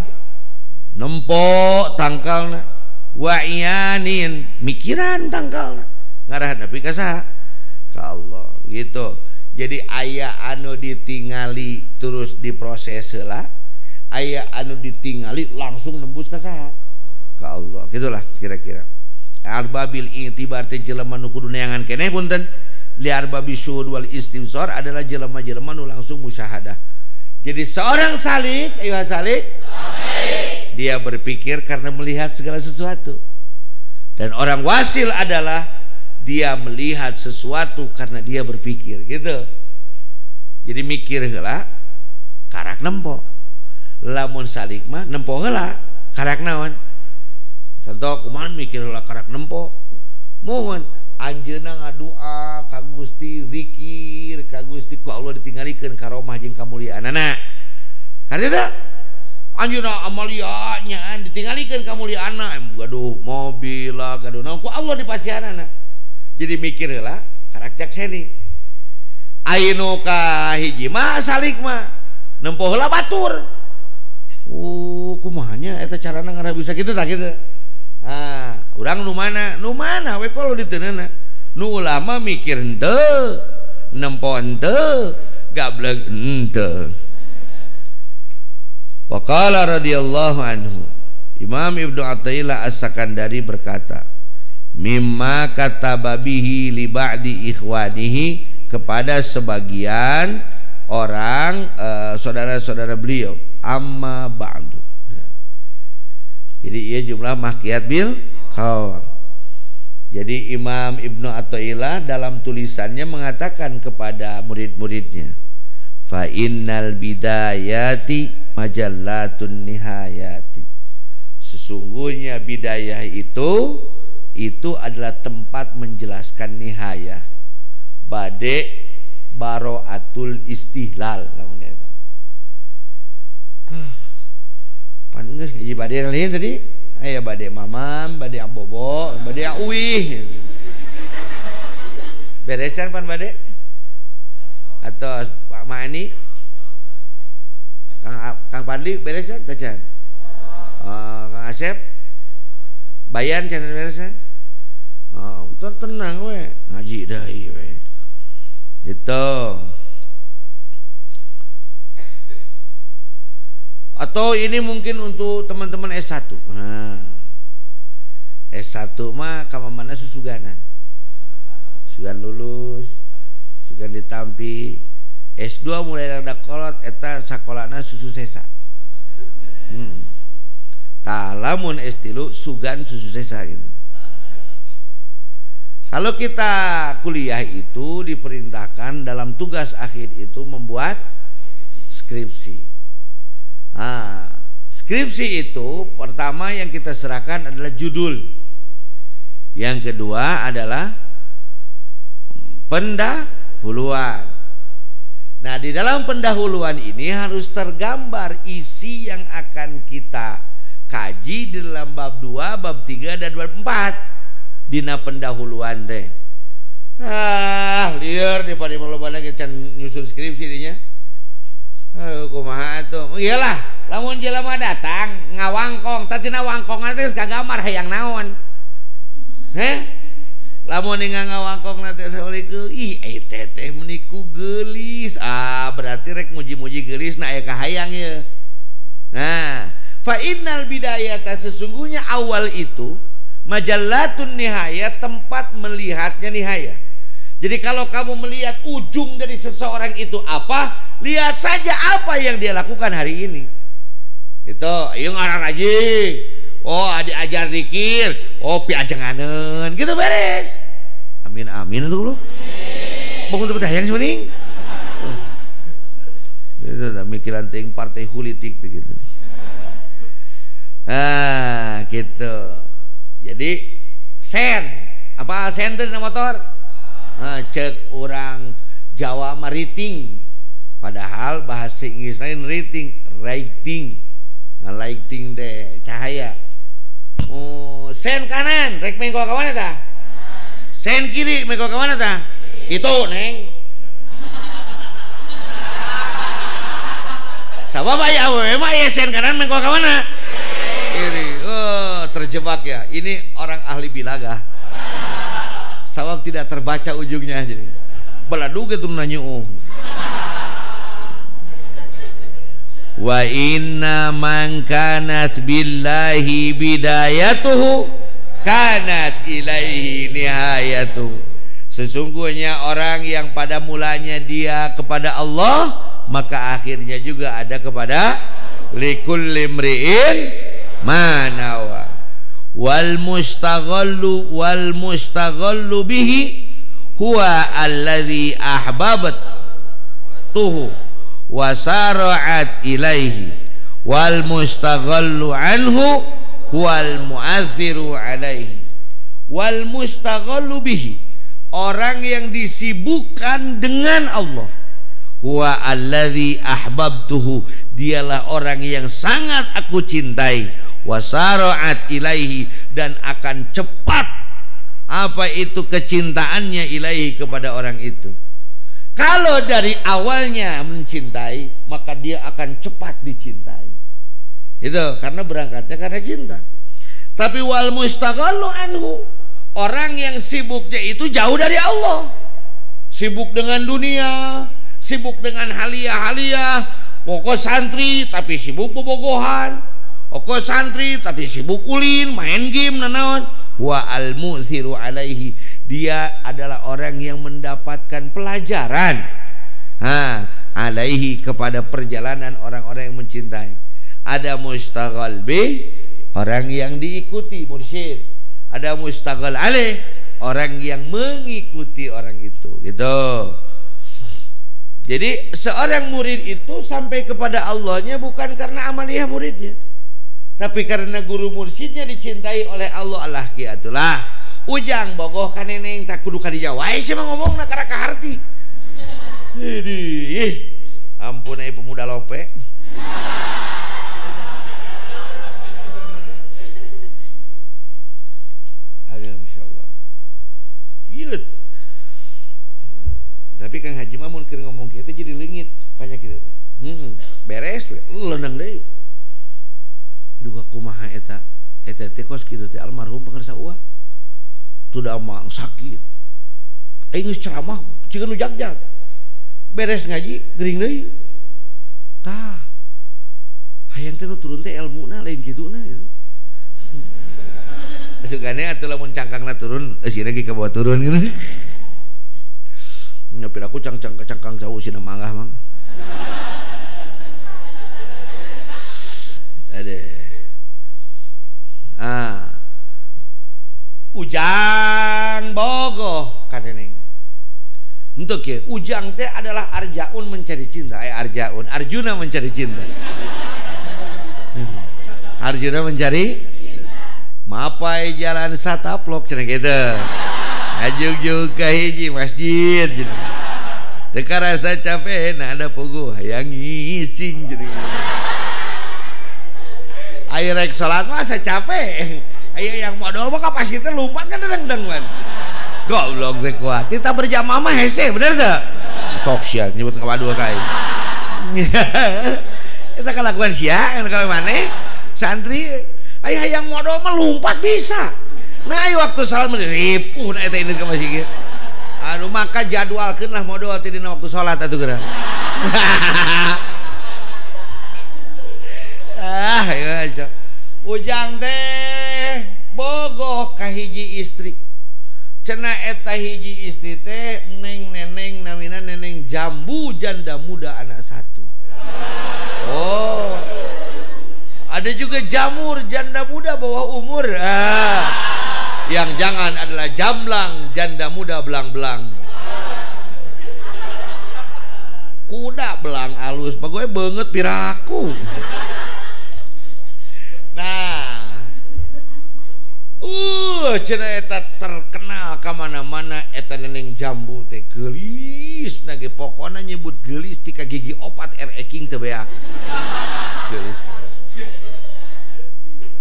nempok tangkalna, wa iyanin, mikiran tangkalna, ngarahan nepi ka saha? Ka Allah, gitu. Jadi aya anu ditingali terus diproses heula, aya anu ditingali langsung nembus ka saha? Ka Allah. Gitulah kira-kira. Arbabil i'tibar teh jelema nu kudu neangan keneh punten. Li arbabi syuhud wal istibsar adalah jelema-jelema nu langsung musyahadah. Jadi seorang salik, ayo salik, dia berpikir karena melihat segala sesuatu. Dan orang wasil adalah dia melihat sesuatu karena dia berpikir, gitu. Jadi mikir heula karak nempo. Lamun salik mah nempo heula karak naon? Contoh kumaha mikir heula karak nempo. Mohon anjeunna ngadua ka Gusti, zikir ka Gusti, ku Allah ditinggalikeun karomah jeung kamuliaanana. Karena teh anjeunna amalia nyaan ditinggalikeun kamuliaanna, gaduh mobil lah, gaduh naon, ku Allah dipasihanana. Jadi mikir heula karak jakseni. Ayeuna ka hiji mah salik mah nempo heula batur. Kumahanya eta carana ngara bisa kitu tah kitu. Urang nu mana we kalau diteunana. Nu ulama mikir henteu, nempo henteu, gablek henteu. Wa qala radhiyallahu anhu, Imam Ibnu Athaillah As-Sakandari berkata, mimma kataba bihi li ba'di ikhwanihi, kepada sebagian orang saudara-saudara beliau, amma ba'du. Jadi ia jumlah mahkiyat bil qaul. Jadi Imam Ibnu Athaillah dalam tulisannya mengatakan kepada murid-muridnya, fa innal bidayati majallatun nihayati, sesungguhnya bidayah itu adalah tempat menjelaskan nihayah, bade baroatul istihlal lamun eta. Pan geus hiji bade lain tadi, aya bade mamam, bade abobo, bade uwih. Beresan pan bade? Atau Pak Mani? Kang Padli beresan teh can? Kang Asep? Bayan can beresan? Tenang we, ngaji dai we. Itu. Atau ini mungkin untuk teman-teman S1. S1 mah kamamana susuganan. Sugan lulus, sugan ditampi. S2 mulai rada kolot eta sakolana susu sesa. Tah lamun S3 sugan susu sesa gitu. Kalau kita kuliah itu diperintahkan dalam tugas akhir itu membuat skripsi. Skripsi itu pertama yang kita serahkan adalah judul. Yang kedua adalah pendahuluan. Nah, di dalam pendahuluan ini harus tergambar isi yang akan kita kaji di dalam bab 2, bab 3 dan bab 4. Dina pendahuluan teh. Liar di pada malobana can nyusun skripsi dinya. Kumaha atuh? Iyalah, lamun jelema datang ngawangkong, tatina wangkong teh kagambar hayang naon. Lamun ningang ngawangkong teh assalamualaikum. Teh meniku geulis. Berarti rek muji-muji geulis na aya kahayang ye. Nah, fa innal bidayata sesungguhnya awal itu majallatun nihayah, tempat melihatnya nihayah. Jadi kalau kamu melihat ujung dari seseorang itu apa, lihat saja apa yang dia lakukan hari ini. Itu yang orang rajin. Oh, diajar zikir. Oh, piajenganeun. Gitu beres. Amin amin itu lu. Bangun teu hayang seuning. Itu da mikiran teuing partai politik gitu. Gitu. Jadi sen, apa sen itu motor? Cek orang Jawa mah rating, padahal bahasa Inggris lain writing, lighting deh cahaya. Sen kanan, rek mengko ke mana ta? Sen kiri, mengko ke mana ta? Itu neng. Sabab aya awewe mah aya sen kanan mengko ke mana? Kiri. Terjebak ya. Ini orang ahli bilaga. Sabab tidak terbaca ujungnya aja. Beladu gitu nanya wa inna man kanat billahi bidayatuhu kanat ilaihi nihayatuhu. Sesungguhnya orang yang pada mulanya dia kepada Allah, maka akhirnya juga ada kepada likulli imri'in manawa. Wal mustaghallu bihi huwa alladhi ahbabtuhu wa sara'at ilaihi wal mustaghallu anhu huwal mu'athiru alaihi. Wal mustaghallu bihi, orang yang disibukkan dengan Allah, huwa alladhi ahbabtuhu, dialah orang yang sangat aku cintai, wasara'at ilaihi, dan akan cepat apa itu kecintaannya ilaihi kepada orang itu. Kalau dari awalnya mencintai, maka dia akan cepat dicintai. Itu karena berangkatnya karena cinta. Tapi wal mustaghallu anhu, orang yang sibuknya itu jauh dari Allah, sibuk dengan dunia, sibuk dengan haliah-haliah. Pokok santri tapi sibuk bobogohan, pokok santri tapi sibuk ulin, main game, nanaon. Wa al-mu'thiru alaihi, dia adalah orang yang mendapatkan pelajaran alaihi, kepada perjalanan orang-orang yang mencintai. Ada mustaghal bih, orang yang diikuti mursyid. Ada mustaghal alaih, orang yang mengikuti orang itu, gitu. Jadi seorang murid itu sampai kepada Allahnya bukan karena amaliyah muridnya, tapi karena guru mursyidnya dicintai oleh Allah. Allah kiatulah ujang bogoh kaneneng tak kudu kadijawai sih mah ngomong nak karaka harti. Ampun pemuda lope. Ada masyaallah. Biut. Tapi Kang Haji mah mun keur ngomong kieu teh jadi leungit banyak kitu teh. Beres we, leunang deui. Duga kumaha eta teh kos kitu teh almarhum pengarsa uah. Tu damang sakit. Geus ceramah cikeun nu jag-jag. Beres ngaji geuring deui. Tah. Hayang teh nu turun teh elmuna lain kituna gitu. Sugane atuh lamun cangkangna turun, eusina ge ka bawah turun gitu. Nyapir aku cangkang jauh sina manggah mang. Ade. Ujang bogoh kan neneng. Untuk ya, ujang teh adalah Arjaun mencari cinta. Arjaun, Arjuna mencari cinta. Arjuna mencari mapai jalan sataplok cenah gitu. Ajug-jug ka hiji masjid cenah. Teka rasa capek nah ada pogo hayang ngising cenah. Aya rek salat mah asa capek. Aya yang modal mah kapasitas lompat kan deng-deng man. Goblok teh kuat. Kita berjamaah mah hese bener teu? Sok sia nyebut ka dua kali. Kita kalakuan sia ka maneh santri aya hayang modal mah lompat bisa. Nah aya waktu salat mah ripuh na eta ini ka masjid. Anu maka jadwalkeun lah modal ti dina waktu salat atuh geura. Ya ujang teh bogoh ka hiji istri. Cenah eta hiji istri teh neng neneng namina neneng Jambu janda muda anak satu. Oh, ada juga Jamur janda muda bawah umur. Yang jangan adalah Jamblang janda muda belang-belang. Kuda belang alus, bagoe banget piraku. Nah, cenah eta terkenal kamana-mana eta neneng Jambu teh geulis nage pokona nyebut geulis ti ka gigi opat eking teu beak. Geulis.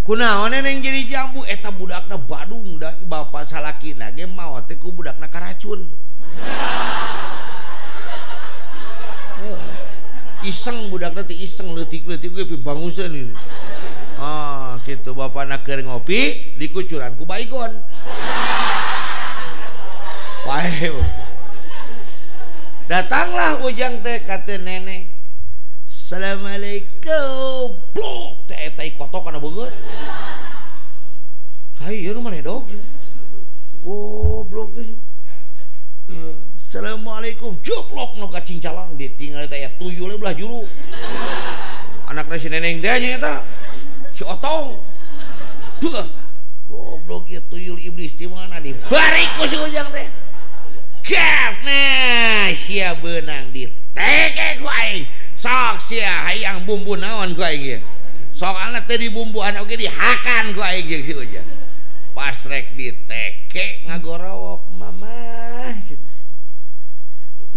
Kunaon neneng jadi Jambu eta budakna Badung da bapa salakina ge maot teh ku budakna karacun. Iseng budakna teh iseng leutik-leutik ge banguseun ieu. Gitu bapana keur ngopi dikucuran ku baygon. Pae. Datanglah ujang teh ka teh nenek. Assalamualaikum. Blok teh eta kotok kana beungeut. Saya nu maledog. Oh, blok teh. Assalamualaikum. Jeblok nu ka cincalang ditinggal teh aya tuyul belah juru. Anakna si neneng teh nya eta. Si Otong goblok ya tuyul iblis di mana dibarik ku si ujang teh nah sia beunang diteke ku aing sok sia hayang bumbu naon ku aing sok anak teh dibumbuan oge dihakan ku aing jeung si ujang pas rek diteke ngagorowok mamah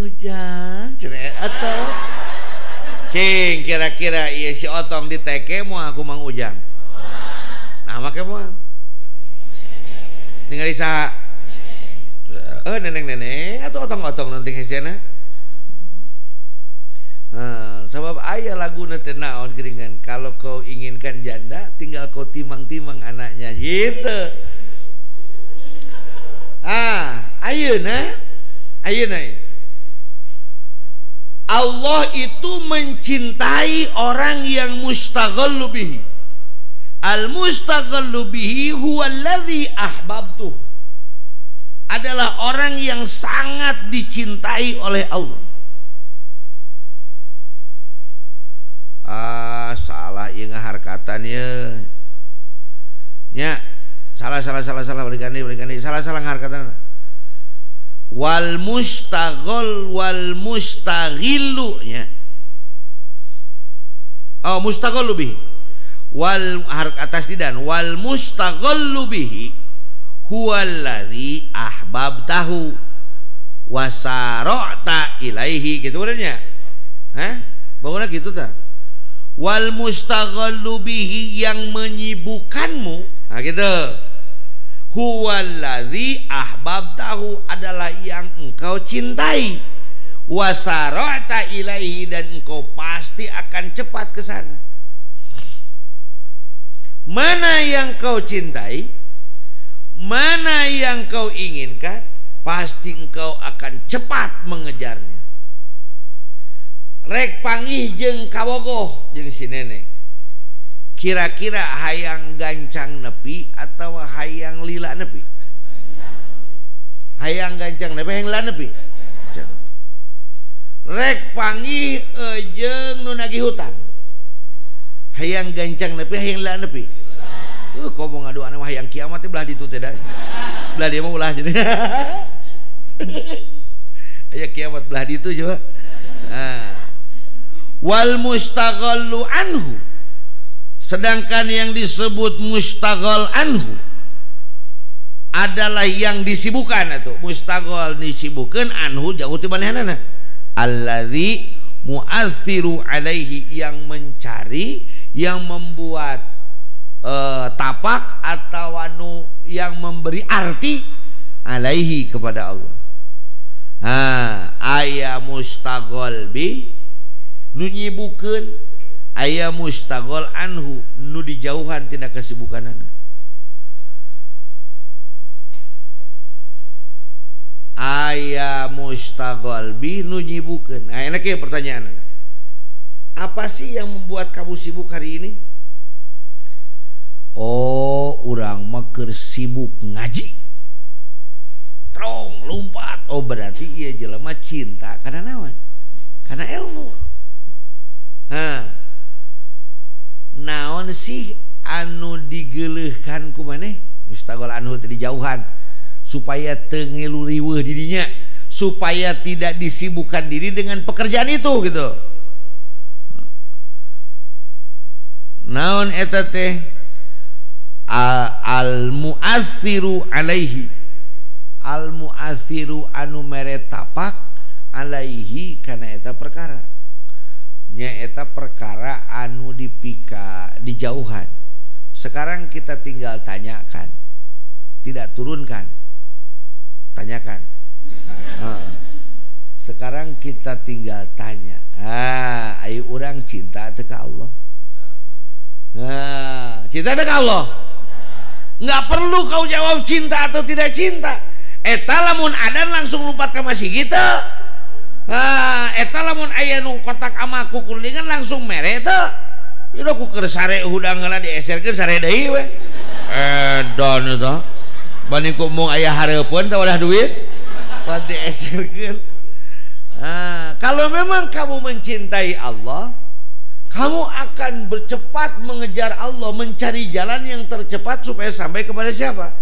ujang cenah atau cing kira-kira iya si Otong diteke moal aku Mang Ujang. Nah make moal. Ningali saha? Neneng-neneng atau Otong-otong nanti hesena. Sebab aya laguna teh naon geuningan kalau kau inginkan janda tinggal kau timang-timang anaknya gitu. Ayeuna Allah itu mencintai orang yang mustaghallu bihi. Al-mustaghallu bihi huwallazi ahbabtuh. Adalah orang yang sangat dicintai oleh Allah. Salah ieu ngaharkatan ye. Nya, salah balikan salah ngaharkatan. Wal mustaghal wal mustaghillu nya. Oh, mustaghallu bihi. Wal harf atas didan wal mustaghallu bihi huwallazi ahbabtahu wasara'ta ilaihi gitu benernya. Bagusnya gitu ta. Wal mustaghallu bihi yang menyibukkanmu. Nah gitu. Huwallazi ahbabtahu adalah yang engkau cintai. Wasara'ta ilaihi dan engkau pasti akan cepat ke sana. Mana yang kau cintai, mana yang kau inginkan, pasti engkau akan cepat mengejarnya. Rek panggih jeung kabogoh jeung si nenek. Kira-kira hayang gancang nepi atau hayang lila nepi? Hayang gancang nepi, hayang lila nepi? Rek panggih jeung nu nagih hutang. Hayang gancang nepi, hayang lila nepi? Kok mau ngadu aneh mah yang kiamat teh belah ditu teh da. Belah dia mah ulah sini. Aya kiamat belah ditu coba. Wal mustaghallu anhu, sedangkan yang disebut mustaghal anhu adalah yang disibukkan atau mustaghal disibukkan, anhu jauh ti manehanana alladzi mu'athiru alaihi, yang mencari, yang membuat tapak atau yang memberi arti alaihi kepada Allah. Aya mustaghal bi nu nyibukeun, aya mustaghal anhu nu dijauhan tina kasibukanana. Aya mustaghal bi nu nyibukeun. Enak ya pertanyaanna. Apa sih yang membuat kamu sibuk hari ini? Oh, urang mah keur sibuk ngaji. Trong lompat. Oh, berarti ieu jelema cinta karena naon? Karena ilmu. Naon sih anu digeuleuhkan ku maneh? Mustaghal anhu teh dijauhan supaya teu ngilu riweuh dirinya, supaya tidak disibukkan diri dengan pekerjaan itu gitu. Naon eta teh? Al mu'athiru alaihi, al mu'athiru anu mere tapak alaihi kana eta perkara. Nya eta perkara anu dipika dijauhan. Sekarang kita tinggal tanyakan, tidak turunkan, tanyakan. Sekarang kita tinggal tanya, ayo orang cinta teu ka Allah? Cinta teu ka Allah? Nggak perlu kau jawab cinta atau tidak cinta. Eta lamun adan langsung lompat ke masjid kita. Eta lamun aya nu kotak ama kukulingan langsung mere teh. Ieu ku keur sare hudang heula dieserkeun sare deui we. Edan eta. Bani ku mung aya hareupeun teh ulah duit. Pat dieserkeun. Kalau memang kamu mencintai Allah, kamu akan bercepat mengejar Allah, mencari jalan yang tercepat supaya sampai kepada siapa?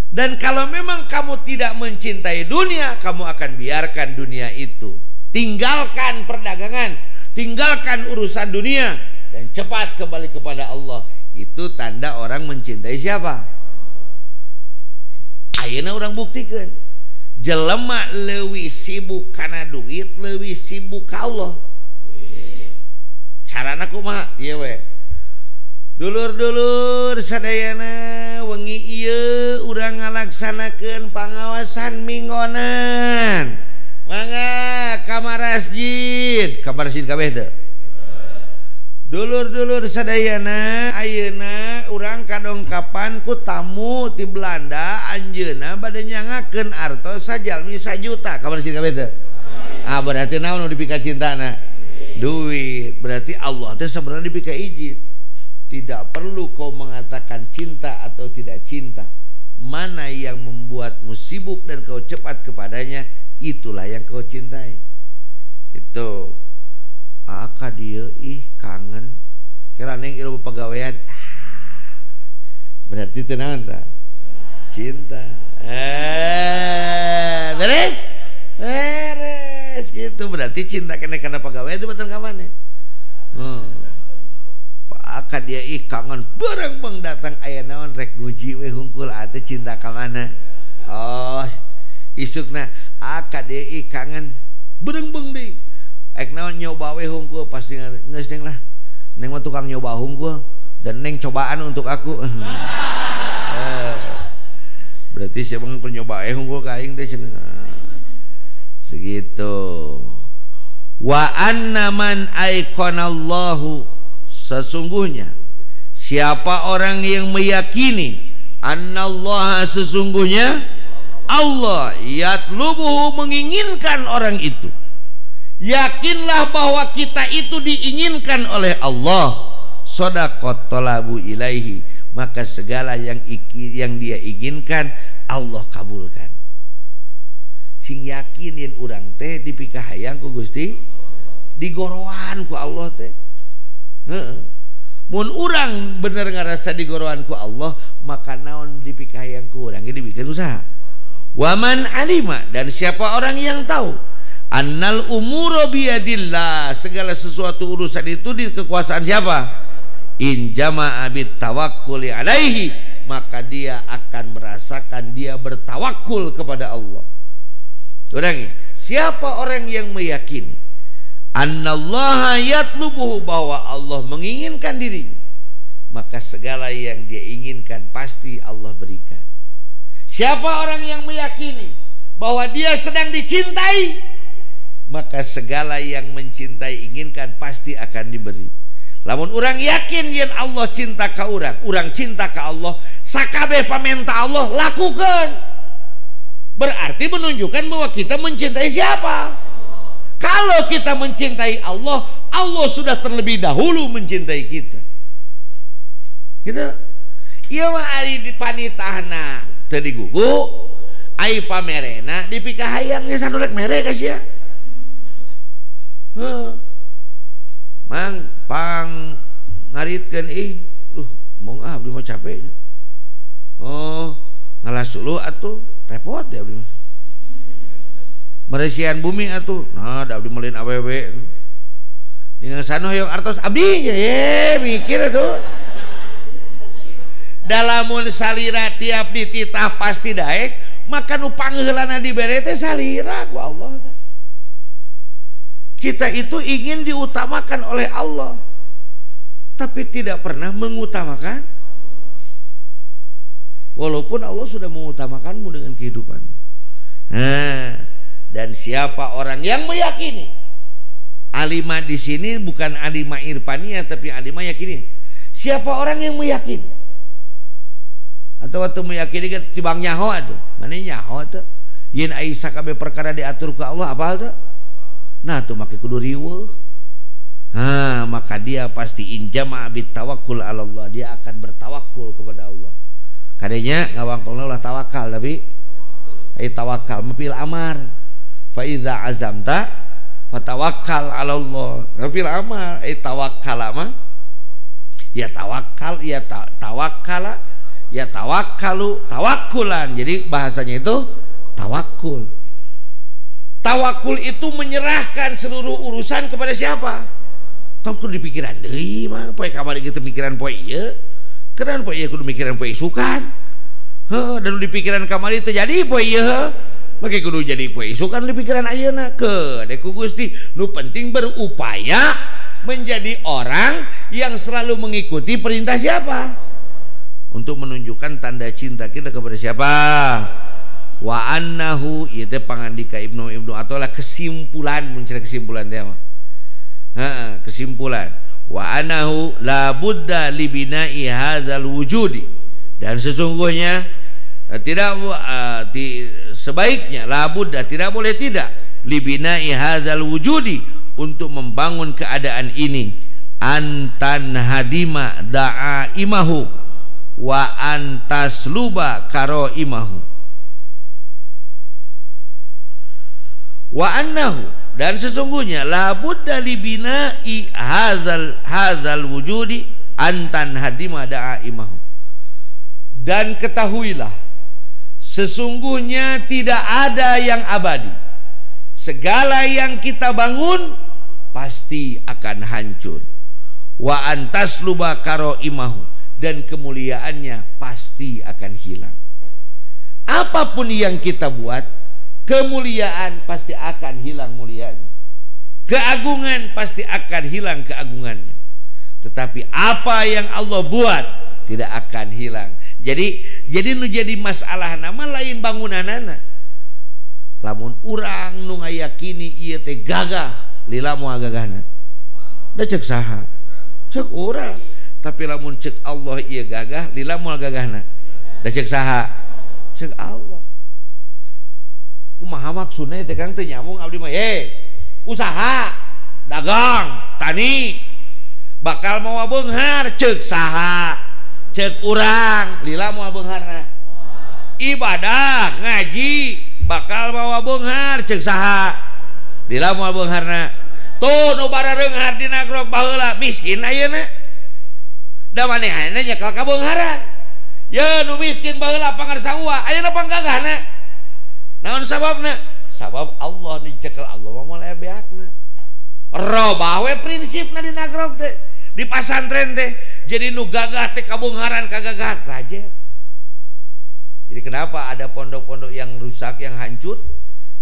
Dan kalau memang kamu tidak mencintai dunia, kamu akan biarkan dunia itu. Tinggalkan perdagangan, tinggalkan urusan dunia, dan cepat kembali kepada Allah. Itu tanda orang mencintai siapa? Ayeuna orang buktikan, jelema leuwih sibuk kana duit, leuwih sibuk ka Allah. Carana kumaha? Ieu we. Dulur-dulur sadayana wengi ieu urang ngalaksanakeun pangawasan minggonan. Mangga ka masjid, ka masjid kabeh teu? Dulur-dulur sadayana ayeuna urang kadongkapan ku tamu ti Belanda, anjeunna bade nyangakeun artos sajalmi 1 juta, ka masjid kabeh teu? Berarti naon nu dipika cintana? Duit. Berarti Allah teh sebenarnya dipika izin. Tidak perlu kau mengatakan cinta atau tidak cinta. Mana yang membuatmu sibuk dan kau cepat kepadanya, itulah yang kau cintai. Itu aka dia kangen kira neng ilmu pegawaian. Berarti tenang tak? Cinta. Beres? Beres gitu. Berarti cinta karena pegawai itu betul kapan ya? Akan dia kangen bareng bang datang aya naon rek nguji we hungkul atuh cinta ka mana. Oh isukna akan dia kangen bareng bang deui ek naon nyoba we hungkul pasti geus neng lah neng mah tukang nyoba hungkul dan neng cobaan untuk aku. Berarti siapa ngeukur nyoba hungkul ka aing teh segitu. Wa anna man aiqanallahu, sesungguhnya siapa orang yang meyakini annallaha, sesungguhnya Allah, yatlubuhu, menginginkan orang itu. Yakinlah bahwa kita itu diinginkan oleh Allah. Shadaqat talabu ilaihi, maka segala yang dia inginkan Allah kabulkan. Sing yakinin urang teh dipika hayang ku Gusti, digorowan ku Allah teh. mun urang bener ngarasa digoroan ku Allah, maka naon dipikahayang ku urang jadi bikin usaha. Waman alima, dan siapa orang yang tahu annal umuro biyadillah, segala sesuatu urusan itu di kekuasaan siapa? In jama'a bit tawakkuli alaihi, maka dia akan merasakan dia bertawakul kepada Allah. Ulangi, siapa orang yang meyakini annallaha yatlubuhu, bahwa Allah menginginkan dirinya, maka segala yang dia inginkan pasti Allah berikan. Siapa orang yang meyakini bahwa dia sedang dicintai, maka segala yang mencintai inginkan pasti akan diberi. Lamun orang yakin yen Allah cinta ka urang, urang cinta ka Allah, sakabeh pamenta Allah lakukan. Berarti menunjukkan bahwa kita mencintai siapa? Kalau kita mencintai Allah, Allah sudah terlebih dahulu mencintai kita. Gitu. Ieu mah ari di panitahna teu digugu, ai pamerena dipikahayang geus sadolek mere ka sia. Mang pang ngaritkeun mong abdi mah capeknya. Oh, ngalas dulu atuh, repot ya abdi mah. Meresian bumi atuh, nah da abdi melin awewe. Dengan sana hoyong artos abdi ye mikir atuh. Dalamun salira tiap dititah pasti daek, maka nu pangeulana dibere teh salira ku Allah. Kita itu ingin diutamakan oleh Allah, tapi tidak pernah mengutamakan, walaupun Allah sudah mengutamakanmu dengan kehidupan. Dan siapa orang yang meyakini, alimah di sini bukan alimah irfaniyah tapi alimah yakini. Siapa orang yang meyakini, atau waktu meyakini kan tibang nyaho atuh, mana nyaho atuh? Yen Aisyah kabeh perkara diatur ke Allah apa atuh? Nah tuh make kudu riweuh. Maka dia pasti injama bit tawakkul ala Allah, dia akan bertawakul kepada Allah. Kadenya ngawangkongna ulah tawakal tapi tawakal mepil amar. Fa idza azamta fatawakkal ala Allah. Mepil amar tawakkal mah ya tawakkal ya tawakkala ya tawakkalu tawakkulan. Jadi bahasanya itu tawakul. Tawakul itu menyerahkan seluruh urusan kepada siapa? Tahu di pikiran deui mah poe kamari kitu mikiran poe ieu. Keran poe ieu kudu mikiran poe isukan. Dan di pikiran kamari teh jadi poe ieu. Make kudu jadi poe isukan di pikiran ayeuna. Kede ku Gusti, nu penting berupaya menjadi orang yang selalu mengikuti perintah siapa? Untuk menunjukkan tanda cinta kita kepada siapa? Wa annahu, ieu teh pangandika Ibnu atalah kesimpulan, muncul kesimpulan teh mah. Kesimpulan. Wa annahu la budda li bina'i hadzal wujudi, dan sesungguhnya sebaiknya la budda, tidak boleh tidak, li bina'i hadzal wujudi, untuk membangun keadaan ini, antan hadima da'imahu wa antasluba karo imahu. Wa annahu, dan sesungguhnya la budda li bina'i hadzal wujudi antan hadima da'imahu. Dan ketahuilah, sesungguhnya tidak ada yang abadi. Segala yang kita bangun pasti akan hancur. Wa antasluba karo imahu, dan kemuliaannya pasti akan hilang. Apapun yang kita buat, kemuliaan pasti akan hilang mulianya, keagungan pasti akan hilang keagungannya. Tetapi apa yang Allah buat tidak akan hilang. Jadi nu jadi masalah nama lain bangunanana. Lamun urang nu ngayakini ieu teh gagah, lila moal gagahna. Da cek saha? Cek urang. Tapi lamun cek Allah ieu gagah, lila moal gagahna. Da cek saha? Cek Allah. Kumaha maksudna teh Kang teh nyambung abdi mah usaha dagang tani bakal mawa beunghar ceuk saha? Ceuk urang lila mawa beungharna. Ibadah ngaji bakal mawa beunghar ceuk saha? Lila mawa beungharna. Tuh nu barareung hardina grog baheula miskin ayeuna. Da manehna nyekel kabeungharan. Ya nu miskin baheula pangarsa uwa, ayeuna panggagahna. Naon sababna? Sabab Allah dicekel Allah mah moal beakna. Robah we prinsipna di nagrog teh, di pasantren teh. Jadi nu gagah teh kabeungharan kagagahan rajet. Jadi kenapa ada pondok-pondok yang rusak, yang hancur?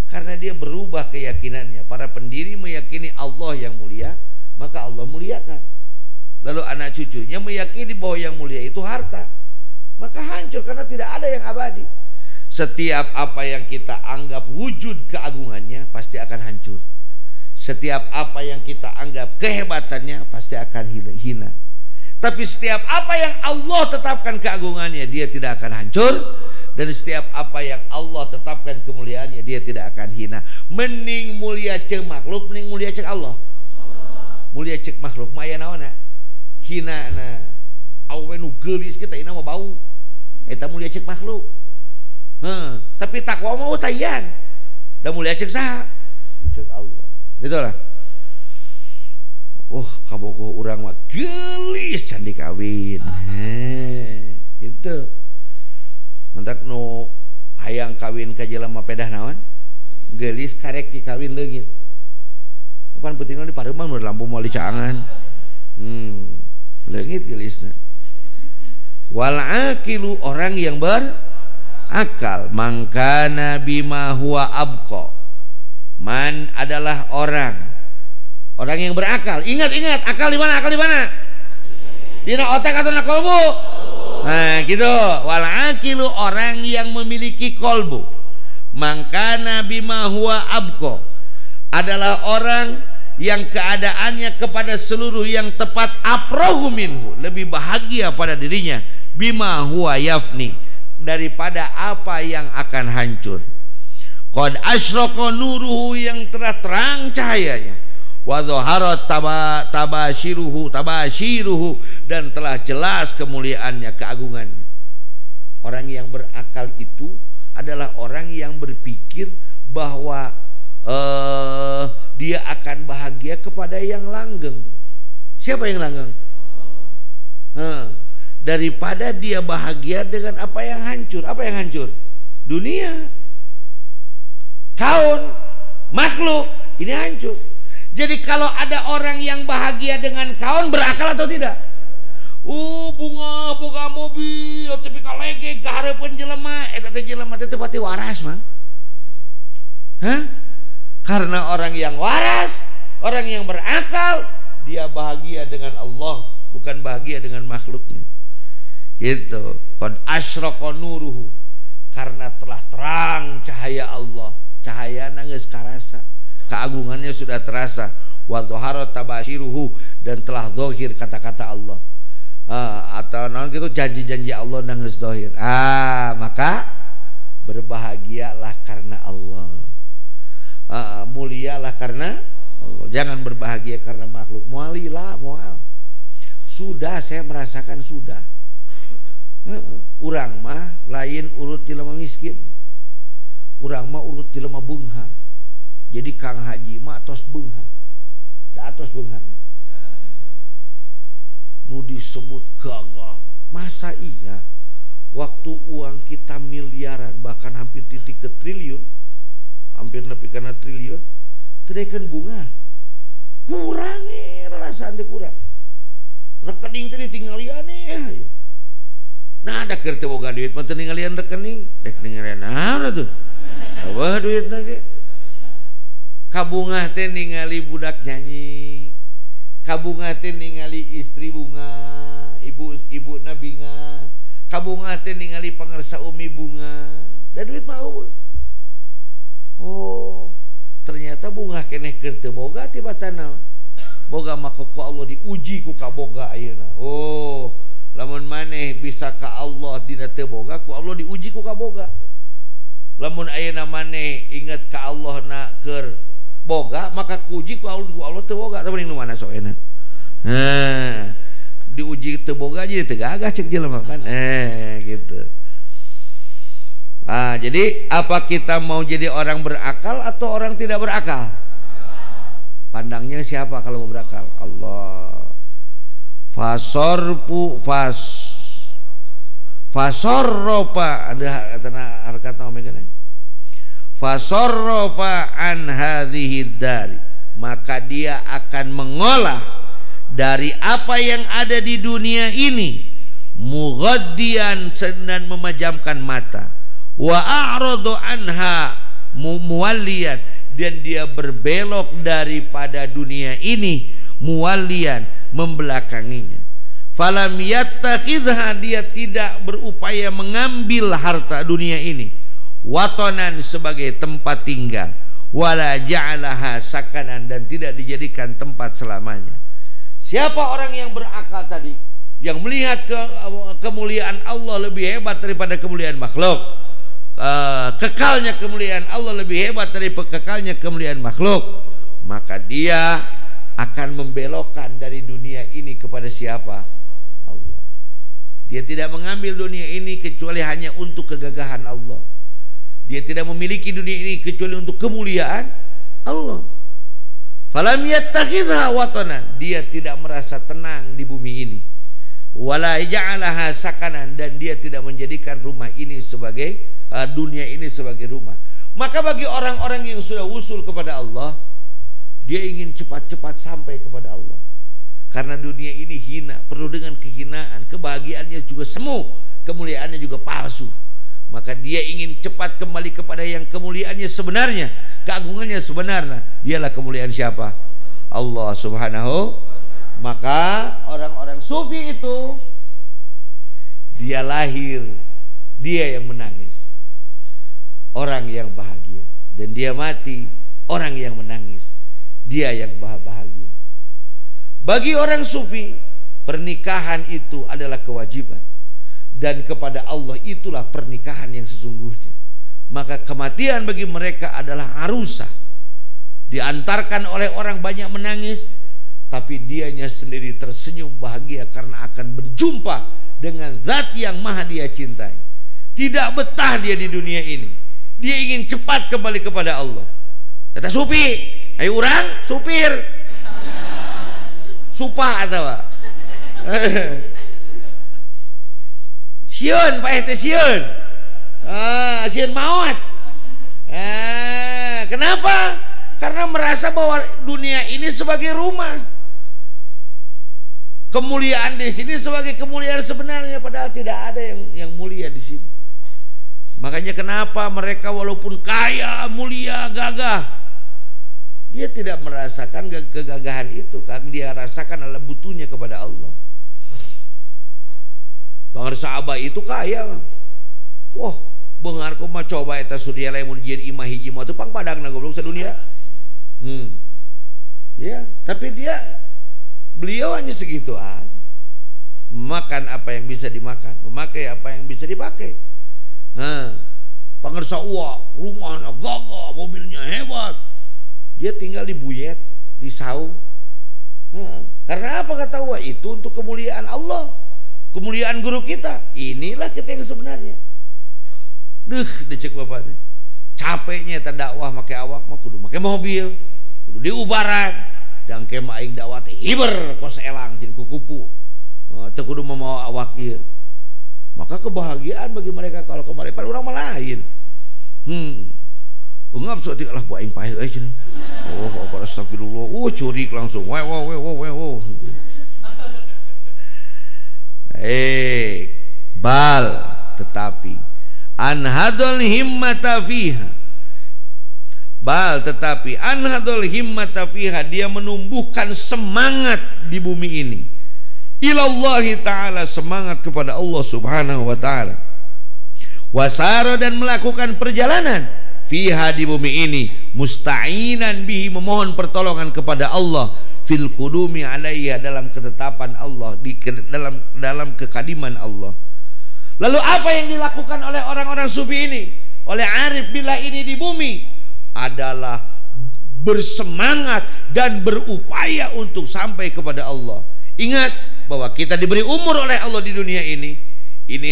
Karena dia berubah keyakinannya. Para pendiri meyakini Allah yang mulia, maka Allah muliakan. Lalu anak cucunya meyakini bahwa yang mulia itu harta, maka hancur karena tidak ada yang abadi. Setiap apa yang kita anggap wujud keagungannya pasti akan hancur. Setiap apa yang kita anggap kehebatannya pasti akan hina. Tapi setiap apa yang Allah tetapkan keagungannya, dia tidak akan hancur. Dan setiap apa yang Allah tetapkan kemuliaannya, dia tidak akan hina. Mending mulia cek makhluk, mending mulia cek Allah. Mulia cek makhluk maya naona hina na awe nu geulis kita ina mah bau eta mulia cek makhluk. Tapi takwa mah utayan da mulia cek saha? Cek Allah. Gitulah. Kabogoh urang mah geulis can dikawin. Gitu. Mentak nu hayang kawin ka jelema pedah naon? Geulis karek dikawin leungit. Kapan pentingna di pareumang nu lampu moal dicaangan. Leungit geulisna. Wal aqilu orang yang berakal, mangkana bima huwa abqa. Man adalah orang yang berakal. Ingat akal di mana? Akal di mana? Dina otak atau na kolbu? Nah gitu. Wal aqilu orang yang memiliki kolbu, mangkana bima huwa abqa adalah orang yang keadaannya kepada seluruh yang tepat aprohu minhu, lebih bahagia pada dirinya, bima huwa yafni, daripada apa yang akan hancur. Qad asyraka nuruhu, yang telah terang cahayanya, wa dhaharat tabashiruhu, dan telah jelas kemuliaannya, keagungannya. Orang yang berakal itu adalah orang yang berpikir bahwa dia akan bahagia kepada yang langgeng. Siapa yang langgeng? Daripada dia bahagia dengan apa yang hancur. Apa yang hancur? Dunia, kaun, makhluk, ini hancur. Jadi kalau ada orang yang bahagia dengan kaun, berakal atau tidak? Bunga boga mobil tapi kalege gahareupeun jelema, eta teh jelema teh pati waras mah. Karena orang yang waras, orang yang berakal, dia bahagia dengan Allah, bukan bahagia dengan makhluknya. Gitu. Qad asyraka nuruhu, karena telah terang cahaya Allah, cahaya geus karasa, keagungannya sudah terasa. Wa dhahara tabashiruhu, dan telah zahir kata-kata Allah. Atau non gitu janji-janji Allah geus zahir. Maka berbahagialah karena Allah. Mulialah karena Allah. Jangan berbahagia karena makhluk. Mualilah, mual. Sudah saya merasakan sudah. Urang mah lain urut jelema miskin. Urang mah urut jelema beunghar. Jadi Kang Haji mah atos beunghar. Da atos beunghar. Nu disebut gagah. Masa iya waktu uang kita miliaran, bahkan hampir titik ke triliun, hampir nepi kana triliun, terdekan bunga kurangnya rasa teh kurang, rekening teh ditinggalian ya. Nah ada keur teu boga duit mah teu ninggalian rekening, dek ninggalian naon atuh? Eueuh duit ge. Kabunga teh ningali budak nyanyi, kabunga teh ningali istri bunga, ibu nabinga, kabunga teh ningali pangarsa umi bunga, da duit mah eueuh. Ternyata bunga keneh keur teu boga tiba-tiba boga maka ku Allah diuji ku kaboga ayeuna. Lamun maneh bisa ka Allah dina teu boga, ku Allah diuji ku kaboga. Lamun ayeuna maneh inget ka Allah na keur boga, maka kuuji ku Allah teu boga. Tah mending nu mana sok euna. Diuji teu boga jadi teu gagah ceuk jelema kan. Gitu. Jadi apa kita mau jadi orang berakal atau orang tidak berakal? Pandangnya siapa kalau mau berakal? Allah. fasorrofa ada kata omega nih. Fasorrofa an hadhihi dari, maka dia akan mengolah dari apa yang ada di dunia ini, mughaddian, dan memejamkan mata, wa a'radu anha muwalliyan, dan dia berbelok daripada dunia ini, muwalliyan, membelakanginya. Falam yattakhidha, dia tidak berupaya mengambil harta dunia ini watonan sebagai tempat tinggal, wala ja'alaha sakanan, dan tidak dijadikan tempat selamanya. Siapa orang yang berakal tadi, yang melihat kemuliaan Allah lebih hebat daripada kemuliaan makhluk, kekalnya kemuliaan Allah lebih hebat daripada kekalnya kemuliaan makhluk, maka dia akan membelokkan dari dunia ini kepada siapa? Allah. Dia tidak mengambil dunia ini kecuali hanya untuk kegagahan Allah. Dia tidak memiliki dunia ini kecuali untuk kemuliaan Allah. Falam yattakhidha watanan, dia tidak merasa tenang di bumi ini. Wala ja'alaha sakanan, dan dia tidak menjadikan rumah ini sebagai dunia ini sebagai rumah. Maka bagi orang-orang yang sudah usul kepada Allah, dia ingin cepat-cepat sampai kepada Allah. Karena dunia ini hina, penuh dengan kehinaan, kebahagiaannya juga semu, kemuliaannya juga palsu. Maka dia ingin cepat kembali kepada yang kemuliaannya sebenarnya, keagungannya sebenarnya. Dialah kemuliaan siapa? Allah Subhanahu. Maka orang-orang sufi itu, dia lahir, dia yang menangis, orang yang bahagia, dan dia mati, orang yang menangis, dia yang bahagia. Bagi orang sufi, pernikahan itu adalah kewajiban, dan kepada Allah itulah pernikahan yang sesungguhnya. Maka kematian bagi mereka adalah arusah, diantarkan oleh orang banyak menangis, tapi dianya sendiri tersenyum bahagia karena akan berjumpa dengan zat yang maha dia cintai. Tidak betah dia di dunia ini, dia ingin cepat kembali kepada Allah. Kata sufi, ayo orang supir supah atau sieun Pak Ete sieun sieun maut. Kenapa? Karena merasa bahwa dunia ini sebagai rumah, kemuliaan di sini sebagai kemuliaan sebenarnya, padahal tidak ada yang mulia di sini. Makanya kenapa mereka walaupun kaya, mulia, gagah, dia tidak merasakan kegagahan itu, karena dia rasakan adalah butuhnya kepada Allah. Bangar sahabat itu kaya, wah, bengar ko mah coba eta surya lamun jadi imah hiji mah teu pang padagna goblok sadunia. Ya, tapi beliau hanya segitu aja. Makan apa yang bisa dimakan, memakai apa yang bisa dipakai. Pangersa uang, rumahnya gagah, mobilnya hebat, dia tinggal di buyet, di saung. Karena apa kata Wah? Itu untuk kemuliaan Allah, kemuliaan guru kita. Inilah kita yang sebenarnya. Dicek bapaknya, capeknya terdakwah make awak mah kudu make mobil, kudu diubaran, dan kema aing dakwah teh hiber kos elang jeung kukupu. Teu kudu memawa awak ieu. Maka kebahagiaan bagi mereka kalau kembali pada orang lain. Ngap suatu lah bu aing paeh euy cenah. Oh, astagfirullah. Curik langsung. Wow. Bal tetapi anhadul himmata fiha. Bal tetapi anhadul himmata fiha, dia menumbuhkan semangat di bumi ini. Ilallahi ta'ala, semangat kepada Allah subhanahu wa ta'ala. Wasara, dan melakukan perjalanan fiha, di bumi ini, musta'inan bihi, memohon pertolongan kepada Allah, fil qudumi alaiha, dalam ketetapan Allah, dalam kekadiman Allah. Lalu apa yang dilakukan oleh orang-orang sufi ini, oleh arif billah ini di bumi, adalah bersemangat dan berupaya untuk sampai kepada Allah. Ingat bahwa kita diberi umur oleh Allah di dunia ini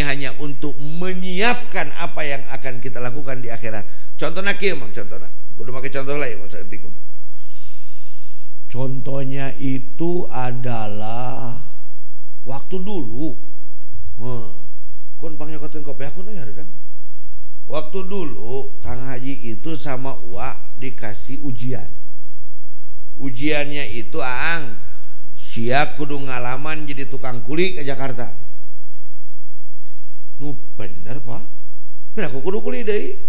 hanya untuk menyiapkan apa yang akan kita lakukan di akhirat. Contohnya kieu mang, contohnya kudu make contoh lain masa etik. Contohnya itu adalah waktu dulu kun pangnyokotkeun kopi aku ya Dadang. Waktu dulu Kang Haji itu sama Uwa dikasih ujian. Ujiannya itu aang sia kudu ngalaman jadi tukang kuli ke Jakarta. Nu bener Pak. Bener aku kudu kuli deui.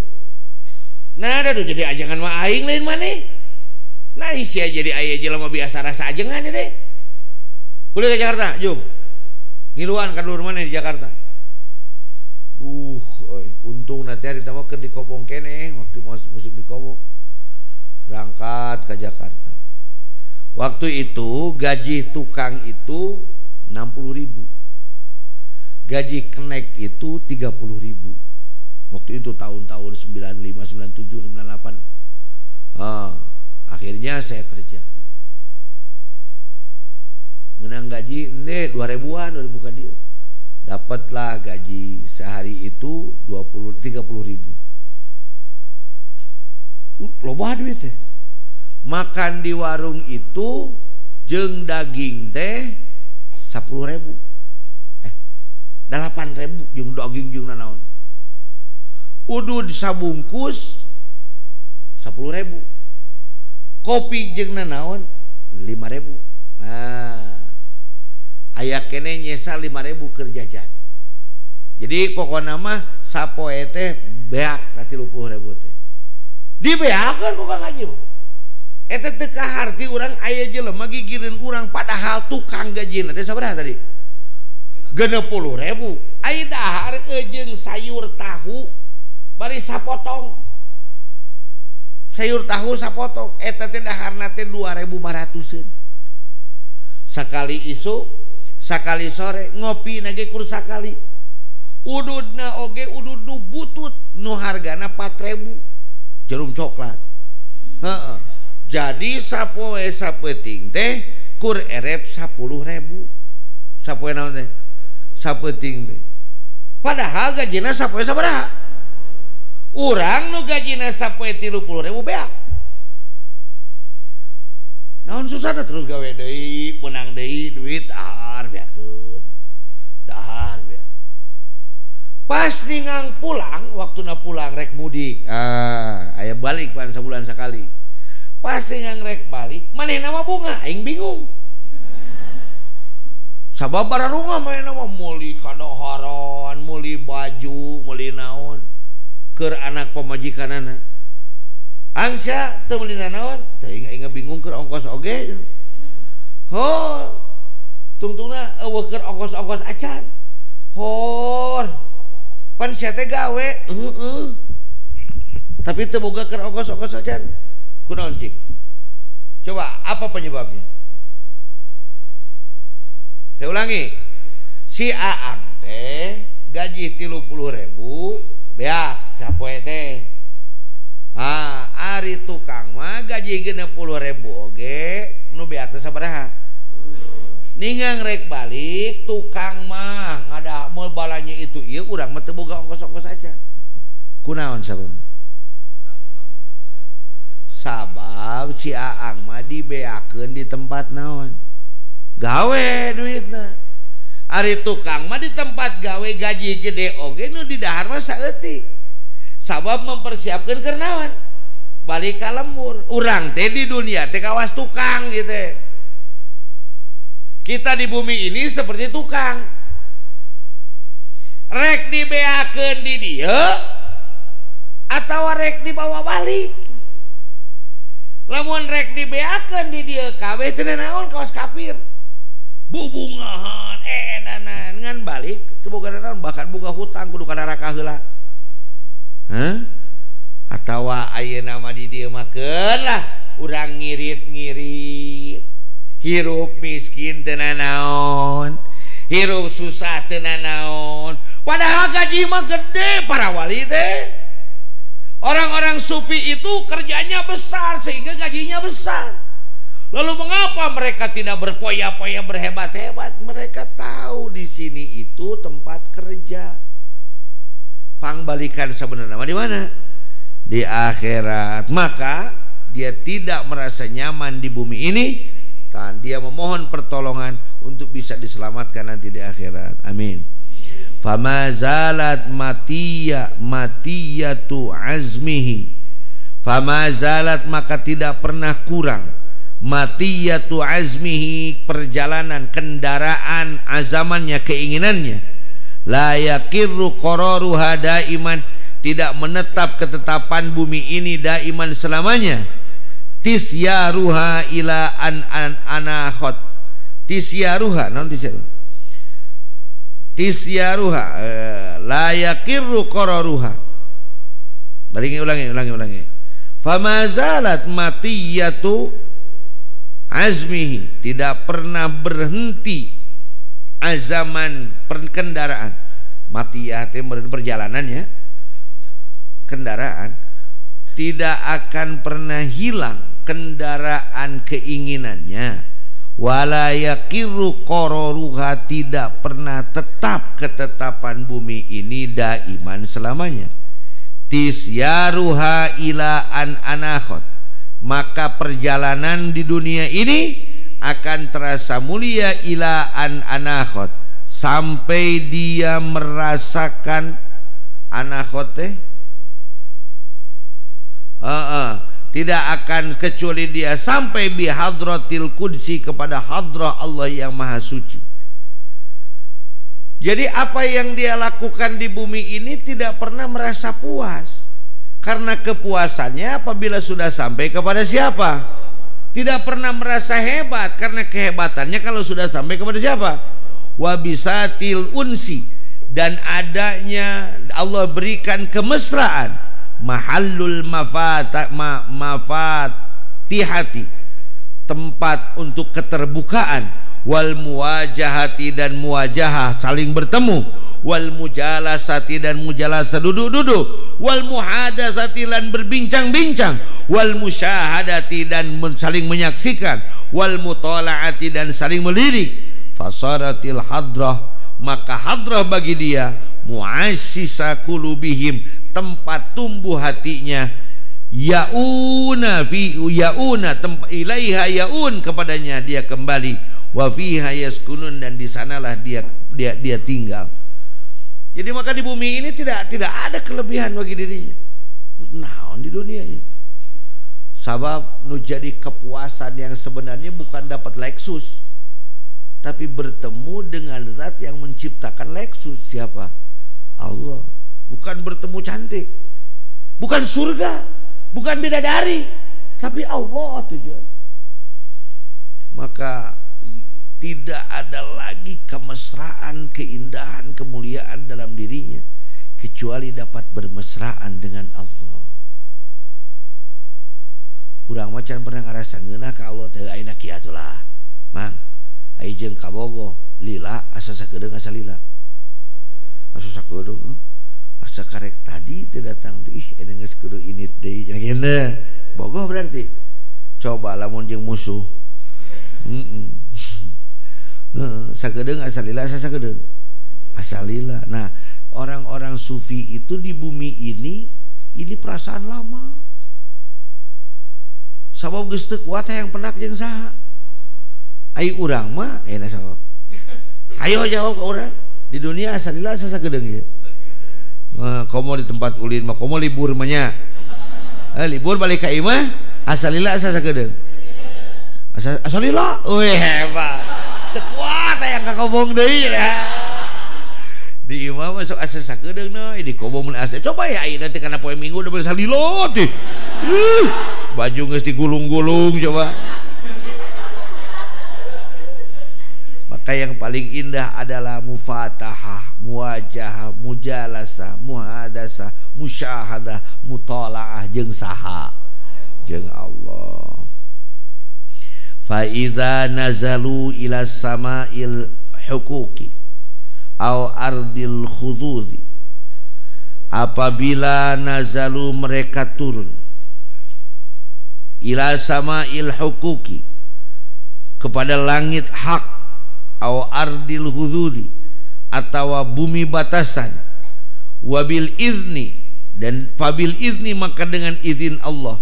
Nah ada jadi ajangan mah aing lain maneh. Nah sia jadi aya jelema biasa rasa ajengan teh. Kuli ke Jakarta, Jum. Ngiluan ka lur maneh di Jakarta. Untung nanti hari tamu keur di Kobong kene waktu musim di Kobong. Berangkat ke Jakarta. Waktu itu gaji tukang itu 60.000. Gaji kenek itu 30.000. Waktu itu tahun-tahun 95, 97, 98. Akhirnya saya kerja. Menang gaji 2.000-an 2.000 kan dia. Dapatlah gaji sehari itu 30.000. Loba duit teh. Makan di warung itu jeung daging teh 10.000. 8.000 jeung daging jeung nanaon. Udud sabungkus 10.000. Kopi jeung nanaon 5.000. Nah, aya kene nyesa 5.000 keur jajan. Jadi pokokna mah sapoe teh beak na 30.000 teh. Dibeakeun ku Kang Haji. Eta teu kaharti urang aya jelema gigireun urang padahal tukang gajina teh sabaraha tadi? 60.000. Aya dahar jeung sayur tahu bari sapotong. Sayur tahu sapotong eta teh daharna teh 2.500-eun. Sakali isu, sakali sore ngopi nage kur sakali. Ududna oge udud nu butut nu hargana 4.000 jarum coklat. Jadi sapoe sapeting teh kur erep 10.000. Sapoe naon teh? Sapeting teh. Padahal gajina sapoe sabaraha? Urang nu gajina sapoe 30.000 beak. Naon susahna terus gawe deui, menang deui duit dahar beakeun. Dahar beak. Pas ningang pulang, waktuna pulang rek mudik. Aya balik pan sabulan sakali. Pas ningang rek balik, manehna mah bunga, aing bingung. Sabab bararunga manehna mah meuli kadaharan, meuli baju, meuli naon keur anak pamajikanana. Angsa teu meuli naon, teh aing bingung keur ongkos oge. Tungtungna eueuh keur ongkos-ongkos acan. Hor. Pan sia teh gawe, tapi teu boga keur ongkos-ongkos acan. Kunaon cik? Coba apa penyebabnya? Saya ulangi. Si Aang teh gaji 30.000 beak sapoe teh. Ari tukang mah gaji 60.000 oge nu beak teh sabaraha? Ningang rek balik tukang mah ngada moal balanya itu ieu urang mah teu boga ongkos-ongkos acan. Kunaon sabab? Sabab si Aang mah dibeakeun di tempat naon? Gawe duitna. Ari tukang mah di tempat gawe gaji gede oge nu di dahar mah saeutik. Sabab mempersiapkan keur naon? Balik ka lembur. Urang teh di dunia teh kawas tukang gitu. Kita di bumi ini seperti tukang. Rek dibeakeun di dieu atau rek dibawa balik. Lamun rek dibeakeun di dieu kabeh teu naon kawas kapir. Bubungahan edanan ngan balik teu boga naon bahkan boga hutang kudu ka neraka heula. Atawa ayeuna mah di dieu makeun lah urang ngirit-ngirit. Hirup miskin teu nanaon, hirup susah teu nanaon. Padahal gaji mah gede para wali teh. Orang-orang sufi itu kerjanya besar sehingga gajinya besar. Lalu mengapa mereka tidak berpoya-poya berhebat-hebat? Mereka tahu di sini itu tempat kerja. Pangbalikan sebenarnya di mana? Di akhirat. Maka dia tidak merasa nyaman di bumi ini, pemerintahan, dia memohon pertolongan untuk bisa diselamatkan nanti di akhirat. Amin. Fama zalat matiyatu azmihi, fama zalat maka tidak pernah kurang matiyatu azmihi, perjalanan kendaraan azamannya, keinginannya. La yakirru qararuha daiman, tidak menetap ketetapan bumi ini daiman selamanya. Tisyaruha ila anakhot, tisyaruha non tisyaruha la yakirru qararuha. Ulangi. Fama zalat matiyatu azmihi, tidak pernah berhenti azaman perkendaraan. Matiyah itu perjalanannya, kendaraan, tidak akan pernah hilang kendaraan keinginannya. Wala yakirru qararuha, tidak pernah tetap ketetapan bumi ini daiman selamanya. Tisyaruha ila anakhot, maka perjalanan di dunia ini akan terasa mulia ila anakhot, sampai dia merasakan anakhote. Tidak akan kecuali dia sampai bi hadratil qudsi, kepada hadrah Allah yang maha suci. Jadi apa yang dia lakukan di bumi ini tidak pernah merasa puas, karena kepuasannya apabila sudah sampai kepada siapa? Tidak pernah merasa hebat, karena kehebatannya kalau sudah sampai kepada siapa? Wabisatil unsi, dan adanya Allah berikan kemesraan, mahallul mafatihati, tempat untuk keterbukaan, wal muwajahati, dan muwajahah saling bertemu, wal mujalasati, dan mujalasah duduk-duduk, wal muhadatsati, dan berbincang-bincang, wal musyahadati, dan saling menyaksikan, wal mutalaati, dan saling melirik. Fasaratil hadrah, maka hadrah bagi dia muassisa qulubihim, tempat tumbuh hatinya. Yauna ilaiha yaun, kepadanya dia kembali. Wa fiha yaskunun, dan di sanalah dia tinggal. Jadi maka di bumi ini tidak ada kelebihan bagi dirinya. Naon di dunia ya. Sabab nu jadi kepuasan yang sebenarnya bukan dapat Lexus, tapi bertemu dengan zat yang menciptakan Lexus. Siapa? Allah. Bukan bertemu cantik, bukan surga, bukan bidadari, tapi Allah tujuan. Maka tidak ada lagi kemesraan, keindahan, kemuliaan dalam dirinya kecuali dapat bermesraan dengan Allah. Urang macan pernah ngerasa ngeunah ka Allah teh ayeuna kieu atulah. Mang, ai jeung kabogo lila asa sakedeung asa lila. Asa sakedeung asa karek tadi teu datang teh ih enak geus kudu ini deui cenah. Bogoh berarti. Coba lamun jeung musuh. Sakedeung asa lila asa sakedeung. Asa lila. Nah, orang-orang sufi itu di bumi ini perasaan lama. Sabab geus teu kuat yang penak jeung saha. Ai urang mah enak sabab. Ayo jawab ke urang. Di dunia asa lila asa sakedeung ya. Komo di tempat ulin mah komo libur mah nya. Libur balik ka imah asa lila asa sakedeung. Asa lila. Wih hebat. Teu kuat aya kakobong deui ya. Di imah masuk asa sakedeung na, di kobong mun asa. Coba ya ayeuna teh kana poe Minggu udah bersah lilo teh. Baju geus digulung-gulung coba. Maka yang paling indah adalah mufatahah, muwajahah, mujalasah, muhadasah, musyahadah, mutalaah jeung saha? Jeung Allah. Fa idza nazalu ila sama'il huquqi au ardil khududi, apabila nazalu mereka turun ila sama'il huquqi, kepada langit hak, au ardil hududi, atau bumi batasan, wabil izni, dan fabil izni maka dengan izin Allah,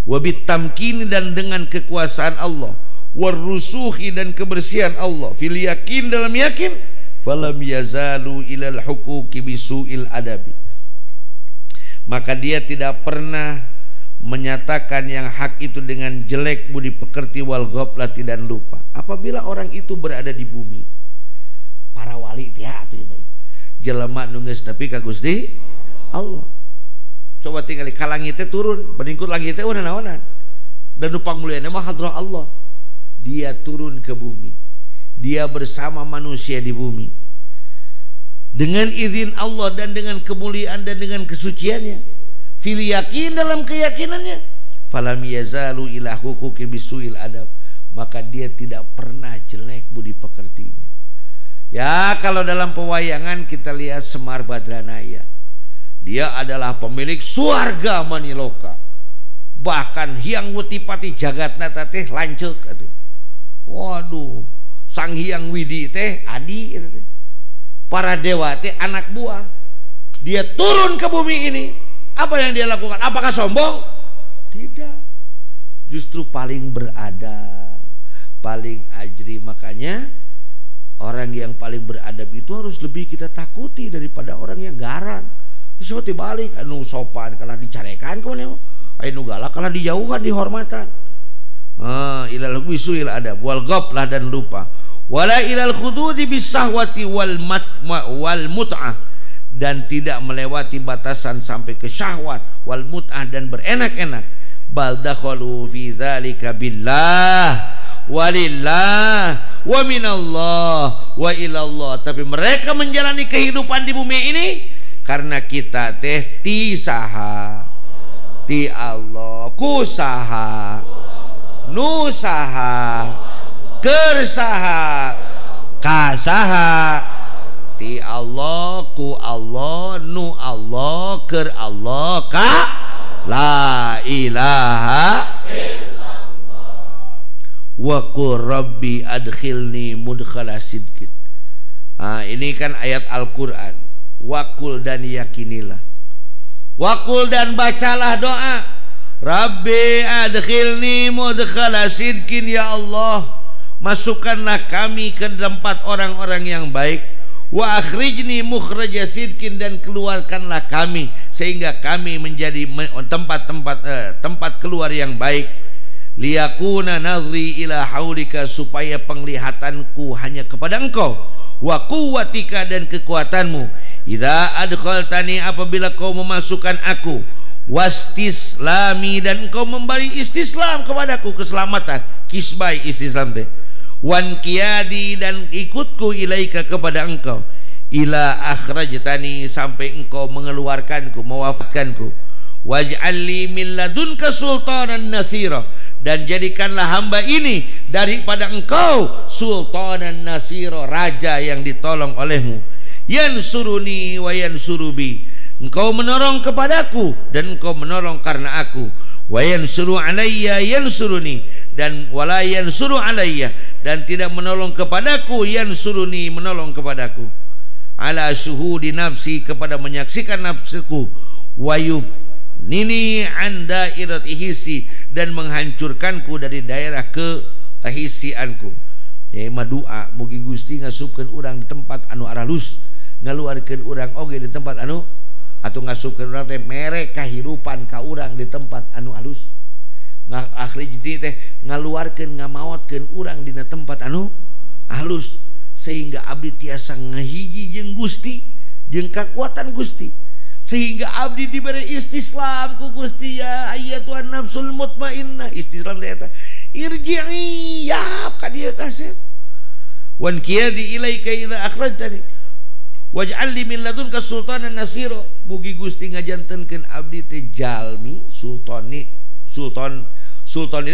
wabit tamkini, dan dengan kekuasaan Allah, warusuhi dan kebersihan Allah, fil yakin dalam yakin, falam yazalu ilal huquqi bisuil adabi, maka dia tidak pernah menyatakan yang hak itu dengan jelek budi pekerti wal ghaflati dan lupa. Apabila orang itu berada di bumi, para wali teh atuh jelema nu geus nepi ka Gusti Allah. Coba tinggali ka langit teh turun, peningkut langit teh naonan. Dan nu pangmulyana mah hadrah Allah. Dia turun ke bumi. Dia bersama manusia di bumi. Dengan izin Allah dan dengan kemuliaan dan dengan kesuciannya. Fil yakin dalam keyakinannya. Falam yazalu ila huquqi bisuil adab. Maka dia tidak pernah jelek budi pekertinya. Ya, kalau dalam pewayangan kita lihat Semar Badranaya. Dia adalah pemilik surga Maniloka. Bahkan Hyang Wutipati Jagatnata teh lanceuk atuh. Waduh, Sang Hyang Widi teh adi itu teh. Para dewa teh anak buah. Dia turun ke bumi ini. Apa yang dia lakukan? Apakah sombong? Tidak. Justru paling beradab, paling ajri. Makanya orang yang paling beradab itu harus lebih kita takuti daripada orang yang garang. Seperti balik, anu sopan kalah dicarekan kemana, anu galak kalah dijauhkan dihormatan. Ilal wisuil adab wal ghaflah dan lupa. Wala ilal khududi bisahwati wal mut'ah, dan tidak melewati batasan sampai ke syahwat wal mut'ah dan berenak-enak. Bal dakhalu fi dzalika billah walillah wa minallah wa ilallah. Tapi mereka menjalani kehidupan di bumi ini karena kita teh ti saha, ti Allah, kusaha, nusaha, kersaha, kasaha, ti Allah, ku Allah, nu Allah, ker Allah, ka la ilaha illallah. Wa qur rabbi adkhilni mudkhala sidqin. Ini kan ayat Al-Qur'an. Wakul dan yakinilah, wakul dan bacalah doa, Rabbi adkhilni mudkhala sidqin, ya Allah masukkanlah kami ke tempat orang-orang yang baik, wa akhrijni mukhraja sidqin, dan keluarkanlah kami sehingga kami menjadi tempat keluar yang baik, liyakuna nadhri ila haulika, supaya penglihatanku hanya kepada Engkau, wa quwwatika, dan kekuatanmu, idza adkhaltani, apabila kau memasukkan aku, wastislami, dan kau memberi istislam kepadaku, keselamatan, kisbai istislam teh, wan qiyadi, dan ikutku ilaika kepada Engkau, ila akhrajtani, sampai Engkau mengeluarkanku, mewafatkanku, waj'alli min ladunka sultanan nasira, dan jadikanlah hamba ini daripada Engkau sultanan nasira, raja yang ditolong olehmu, yansuruni wa yansurubi, Engkau menolong kepadaku dan Engkau menolong karena aku, wa yansuru alayya yansuruni, dan wala yansuru alayya, dan tidak menolong kepadaku, yansuruni, menolong kepadaku, ala syuhudi nafsi, kepada menyaksikan nafsuku, wa yufnini an dairati hisi, dan menghancurkanku dari daerah kehisianku. Ya doa mugi Gusti ngasupkeun urang di tempat anu aralus, ngaluarkeun urang oge di tempat anu, atau ngasupkeun urang teh mere kahirupan ka urang di tempat anu alus, akhrijni teh ngaluarkeun ngamaotkeun urang dina tempat anu halus, sehingga abdi tiasa ngahiji jeung Gusti jeung kakuatan Gusti, sehingga abdi diberi istislam ku Gusti. Ya ayyatuhan nafsul mutmainnah, istislam teh eta irji'i, ya ka dieu kasep, wan qiyadi ilaika idza akhrajtani waj'alni min ladunka sultanan nasira, mugi Gusti ngajantenkeun abdi teh jalmi sultan ini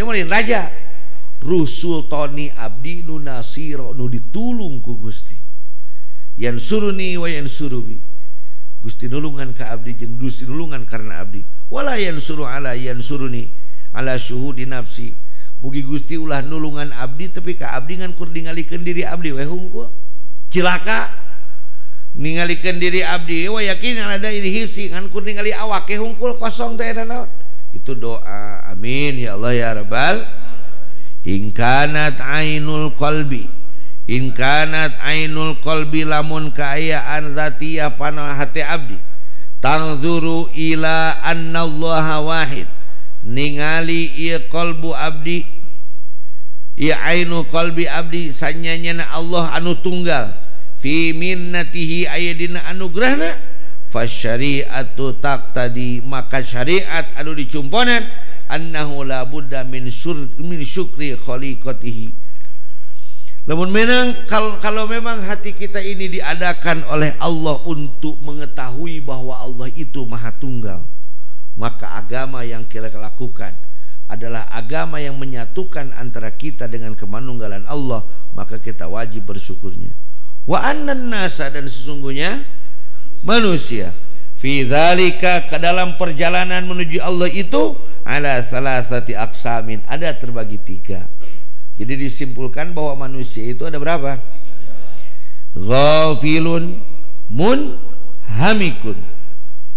mah raja, ruh sultani abdi nu nasira, nu ditulung ku Gusti, yansuruni wa yansurubi, Gusti nulungan ka abdi jeung Gusti nulungan karena abdi, wala yansuru ala yansuruni ala syuhudi nafsi, mugi Gusti ulah nulungan abdi tapi ka abdi ngan kur ningalikeun diri abdi we hungkul, cilaka ningalikeun diri abdi we yakin ada iri hisi ngan kur ningali awak ke hungkul kosong teh eta naon. Itu doa. Amin ya Allah ya rabbal. in kanat ainul qalbi lamun kaayaan zatiyah panah hati abdi tanzuru ila annallaha wahid ningali ieu qalbu abdi ieu ainu qalbi abdi sanyanyana Allah anu tunggal fi minnatihi aya dina anugrahna fasyari'atu taqtadi maka syariat anu dicumponan annahu la budda min syukri khaliqatihi. Namun kalau memang hati kita ini diadakan oleh Allah untuk mengetahui bahwa Allah itu Maha Tunggal, maka agama yang kita lakukan adalah agama yang menyatukan antara kita dengan kemanunggalan Allah, maka kita wajib bersyukurnya. Wa annan nasa, dan sesungguhnya manusia fi dzalika, ke dalam perjalanan menuju Allah itu ala salasati aqsamin, ada terbagi tiga. Jadi disimpulkan bahwa manusia itu ada berapa? Ghafilun, munhamikun.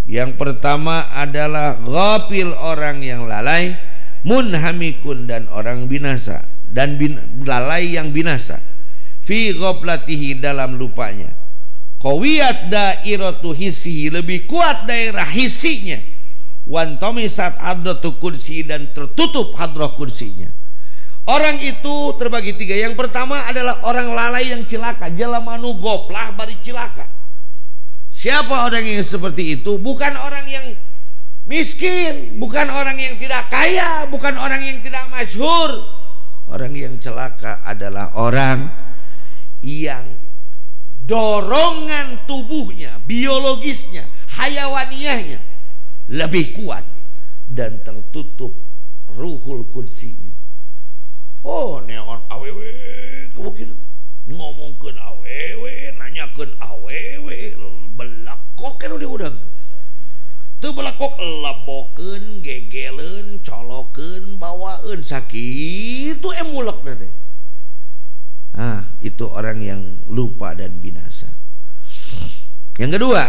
Yang pertama adalah ghafil, orang yang lalai, munhamikun, dan orang binasa, dan lalai yang binasa. Fi ghaflatihi, dalam lupanya. Qawiyat dairatu hisihi, lebih kuat daerah hisinya. Wantomisat hadratu kursi, dan tertutup hadrah kursinya. Orang itu terbagi tiga. Yang pertama adalah orang lalai yang cilaka, jalamanu goplah bari cilaka. Siapa orang yang seperti itu? Bukan orang yang miskin, bukan orang yang tidak kaya, bukan orang yang tidak masyhur. Orang yang celaka adalah orang yang dorongan tubuhnya, biologisnya, hayawaniyahnya lebih kuat dan tertutup ruhul qudsinya. Oh, neon awewe kemungkinan ngomongkeun awewe, nanyakeun awewe, belakok kan udah teu belakok lebokeun, gegeleun, colokeun, bawaeun sakitu emulekna teh. Itu orang yang lupa dan binasa. Yang kedua,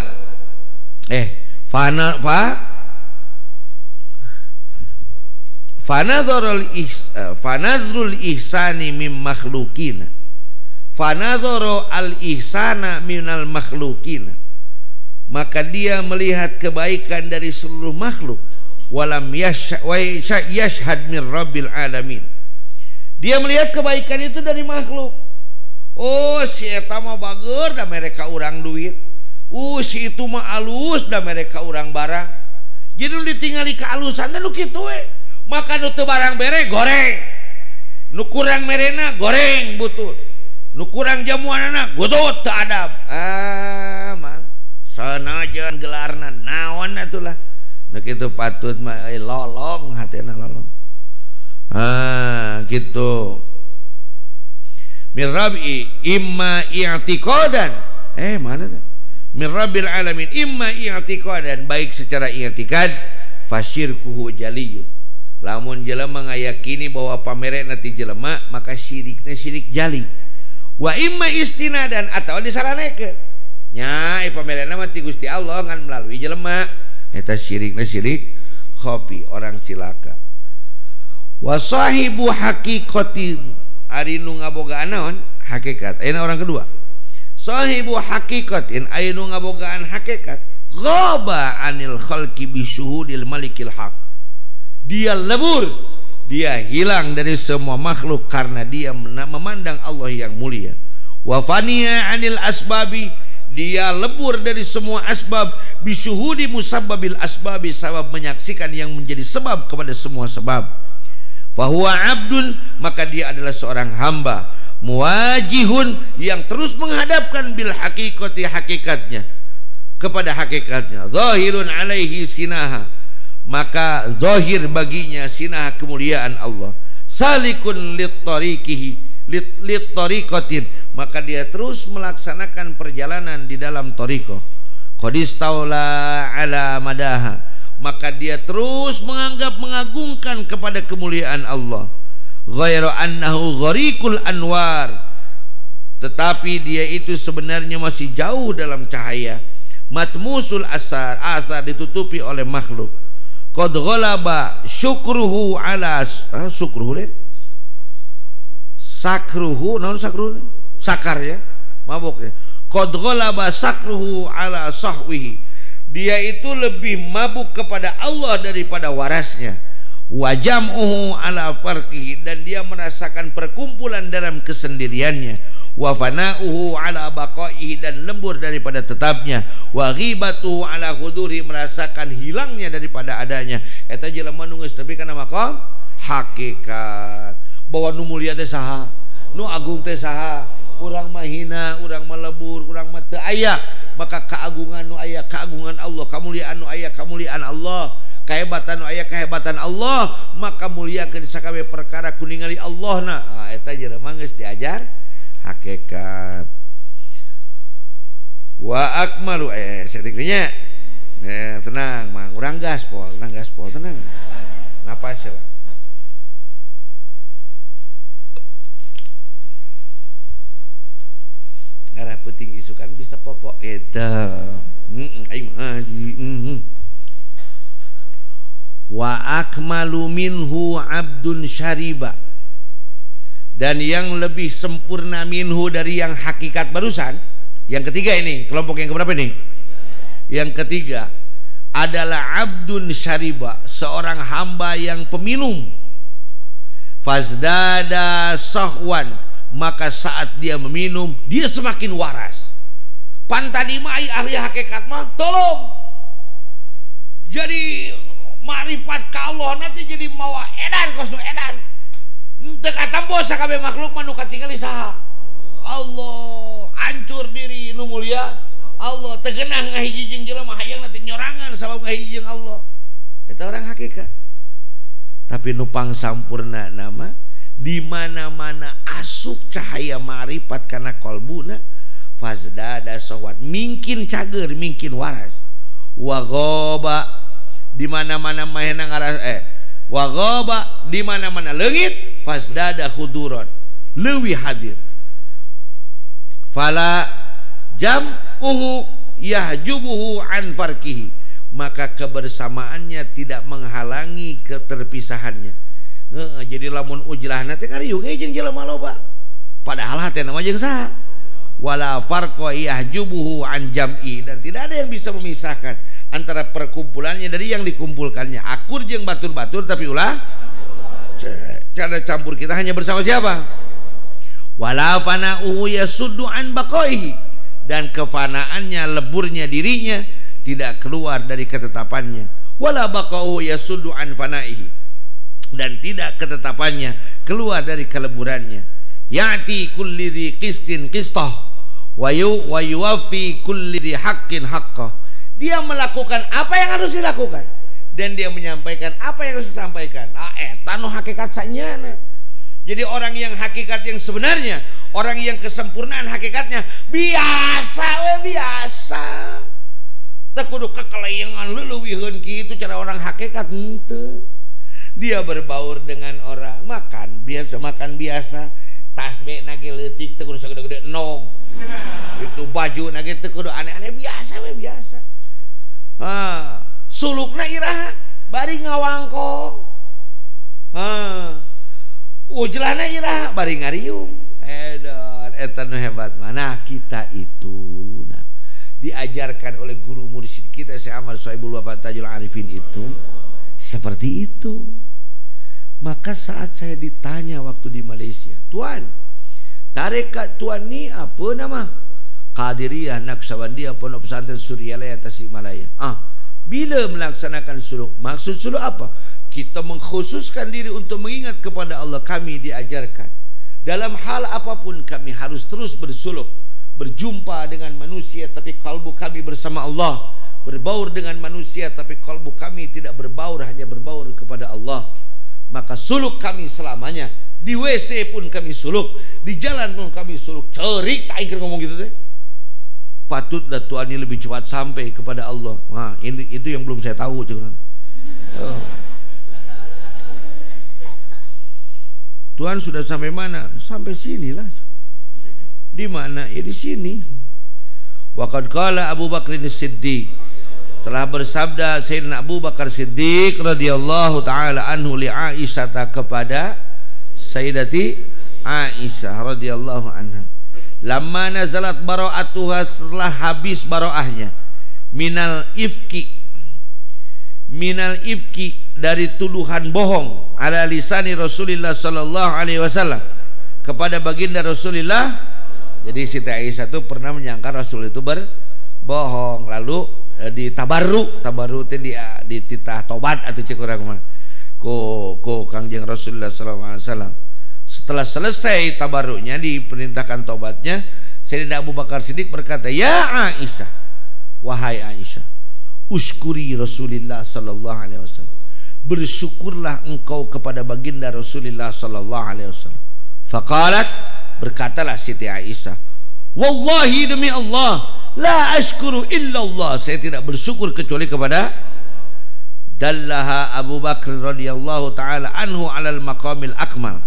fanadhrul ihsani mim makhlukina, fanadhara al ihsana minal makhlukina, maka dia melihat kebaikan dari seluruh makhluk. Walam yashhad min rabbil alamin, dia melihat kebaikan itu dari makhluk. Oh, si eta mah bager da mereka urang duit, si itu mah alus da mereka urang barang. Jadi lu ditinggali kealusan dan lu kitu we. Maka nu teu barang bere goreng, nu kurang merena goreng butut, nu kurang jamuanana gutut teu adab. Mang sanajan gelarna naon atulah, nu kitu patut mah lolong, hatena lolong. Gitu. Mirrabi imma i'tiqadan, mana teh? Mirrabil alamin imma i'tiqadan, baik secara i'tiqad, fasyirkuhu jaliyun. Lamun jelema ngayakini bahwa pamerena ti jelema, maka syirikna syirik jali. Wa imma istinadan, atau disaranekeun nya pamerena mah ti Gusti Allah ngan melalui jelema, eta syirikna syirik khafi, orang cilaka. Wa sahibu haqiqatin, ari nu ngabogaan naon? Hakikat. Ayeuna orang kedua, sahibu haqiqatin, aya nu ngabogaan hakikat, ghaba anil khalqi bi syuhudil malikil haq. Dia lebur, dia hilang dari semua makhluk karena dia memandang Allah yang mulia. Wa faniya anil asbabi, dia lebur dari semua asbab, bisyuhudi musabbabil asbabi, sabab menyaksikan yang menjadi sebab kepada semua sebab. Fahuwa abdun, maka dia adalah seorang hamba, muwajihun, yang terus menghadapkan bil haqiqati, hakikatnya, kepada hakikatnya. Zahirun alaihi sinaha, maka zahir baginya sinah kemuliaan Allah. Salikun lit-tariqatin, maka dia terus melaksanakan perjalanan di dalam tariqah. Qadistaula ala madaha, maka dia terus menganggap mengagungkan kepada kemuliaan Allah. Ghairu annahu ghariqul anwar, tetapi dia itu sebenarnya masih jauh dalam cahaya. Matmusul asar, ditutupi oleh makhluk. Qad ghalaba syukruhu ala syukruhu, sakruhu, naon sakruhu? Sakar ya, mabuk ya. Qad ghalaba sakruhu ala sahwihi. Dia itu lebih mabuk kepada Allah daripada warasnya. Wa jam'uhu ala farqihi, dan dia merasakan perkumpulan dalam kesendiriannya. Wa fana'uhu ala baqaihi, dan lembur daripada tetapnya. Wa ghibatuhu ala huduri, merasakan hilangnya daripada adanya. Eta jelema nu geus nepi kana maqam hakikat. Bahwa nu mulia teh saha, nu agung teh saha, urang mah hina, urang mah lebur, urang mah teu aya. Maka keagungan nu aya keagungan Allah, kemuliaan nu aya kemuliaan Allah, kehebatan nu aya kehebatan Allah. Maka muliakeun sakabe perkara kuningali Allahna. Eta jelema geus diajar hakikat. Wa akmalu setiknya. Tenang, mang urang gaspol, tenang. Napas ya. Ngarah penting isukan bisa popok eta. Aing mah haji. Wa akmalu minhu abdun syariba, dan yang lebih sempurna minhu dari yang hakikat barusan. Yang ketiga ini, kelompok yang keberapa ini? Yang ketiga adalah abdun syariba, seorang hamba yang peminum. Fazdada sahwan, maka saat dia meminum dia semakin waras. Pan tadi mah ahli hakikat mah tolong jadi marifat ka Allah nanti jadi mawa edan kos nu edan. Teu katampo sakabe makhluk mah nu katingali saha? Allah. Hancur diri nu mulia Allah, teu geunah ngahiji jeung jelema hayang teh nyorangan sabab ngahiji jeung Allah. Eta orang hakikat. Tapi nu pangsampurna nama di mana-mana asup cahaya marifat kana qalbuna, fazdada sawat, mungkin cager, mungkin waras. Wa ghaba, di mana-mana mahena ngaras wa ghaba, di mana-mana leungit, fazdada khuduran, leuwih hadir. Fala jam'uhu yahjubuhu an farqihi, maka kebersamaannya tidak menghalangi keterpisahannya. Jadi lamun ujlah nanti kariung jeung jelema loba, padahal hati nama jeung saha. Wala farqa yahjubuhu an jam'i, dan tidak ada yang bisa memisahkan antara perkumpulannya dari yang dikumpulkannya. Akur jeung batur-batur tapi ulah cara campur kita hanya bersama siapa? Wala fana'uhu yasuddu an baqaihi, dan kefanaannya, leburnya dirinya tidak keluar dari ketetapannya. Wala baqauhu yasuddu an fana'ihi, dan tidak ketetapannya keluar dari keleburannya. Ya'ti kulli dhi qistin qistah wa yuwaffi kulli dhi haqqin haqqah. Dia melakukan apa yang harus dilakukan dan dia menyampaikan apa yang harus disampaikan. Eta nu hakikat sanyana. Jadi orang yang hakikat yang sebenarnya, orang yang kesempurnaan hakikatnya biasa we biasa. Teu kudu kakalayangan leuwihkeun kitu cara orang hakikat henteu. Dia berbaur dengan orang, makan biasa, tasbih nage leutik teu kudu sagede-gede nog. Itu baju nage teu kudu aneh-aneh, biasa we biasa. Sulukna iraha bari ngawangkong. Ujlana iraha bari ngariung. Edan eta nu hebat mah. Nah, kita itu diajarkan oleh guru mursyid kita Syekh Ahmad Sohibul Wafa Tajul Arifin itu seperti itu. Maka saat saya ditanya waktu di Malaysia, Tuan, tarekat Tuan ni apa nama? Qadiriyah Naqsabandiyah Pondok Pesantren Suryalaya Tasikmalaya. Bila melaksanakan suluk? Maksud suluk apa? Kita mengkhususkan diri untuk mengingat kepada Allah. Kami diajarkan dalam hal apapun kami harus terus bersuluk, berjumpa dengan manusia tapi kalbu kami bersama Allah, berbaur dengan manusia tapi kalbu kami tidak berbaur, hanya berbaur kepada Allah. Maka suluk kami selamanya. Di WC pun kami suluk, di jalan pun kami suluk. Cerik tak ingin ngomong gitu deh. Patutlah Tuhan ini lebih cepat sampai kepada Allah. Nah, itu yang belum saya tahu. Tuhan sudah sampai mana? Sampai sinilah. Di mana? Ya di sini. Waqad qala Abu Bakr As-Siddiq, telah bersabda Sayyidina Abu Bakar Siddiq radhiyallahu taala anhu li Aisyah, kepada Sayyidati Aisyah radhiyallahu anha, lamma nazalat bara'atuha, setelah habis bara'ahnya, minal ifki dari tuduhan bohong, ala lisani Rasulullah sallallahu alaihi wasallam, kepada baginda Rasulullah. Jadi Siti Aisyah itu pernah menyangka Rasul itu berbohong, lalu ditabarru itu di titah tobat atau cek urang mah ku Kangjeng Rasulullah sallallahu alaihi wasallam. Setelah selesai tabarruknya, diperintahkan tobatnya, Sayyidina Abu Bakar Siddiq berkata, ya Aisyah, wahai Aisyah, uskuri Rasulullah sallallahu alaihi wasallam, bersyukurlah engkau kepada baginda Rasulullah sallallahu alaihi wasallam. Faqalat, berkatalah Siti Aisyah, wallahi demi Allah, la ashkuru illa Allah, saya tidak bersyukur kecuali kepada. Dallaha Abu Bakar radhiyallahu taala anhu alal maqamil akmal.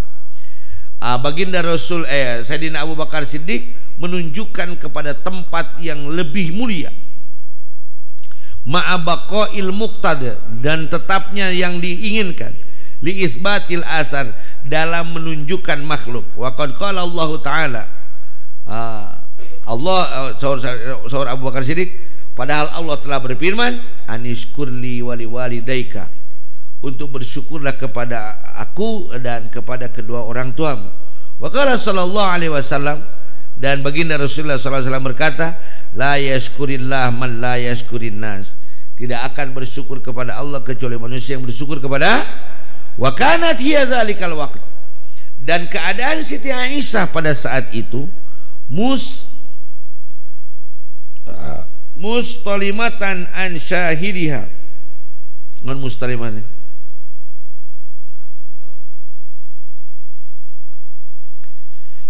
Baginda Rasul Sayyidina Abu Bakar Siddiq menunjukkan kepada tempat yang lebih mulia, ma'abaqail muqtada, dan tetapnya yang diinginkan, li itsbatil athar, dalam menunjukkan makhluk. Wa qad qala Allah taala, sahur Abu Bakar Siddiq, padahal Allah telah berfirman, anishkurli wali walidaika, untuk bersyukurlah kepada aku dan kepada kedua orang tuamu. Wa qala sallallahu alaihi wasallam, dan baginda Rasulullah sallallahu alaihi wasallam berkata, la yashkurillah man la yashkurin nas, tidak akan bersyukur kepada Allah kecuali manusia yang bersyukur kepada. Wa kanat hiya dzalikal waqt, dan keadaan Siti Aisyah pada saat itu mustalimatan an syahidiha, non mustalimatan,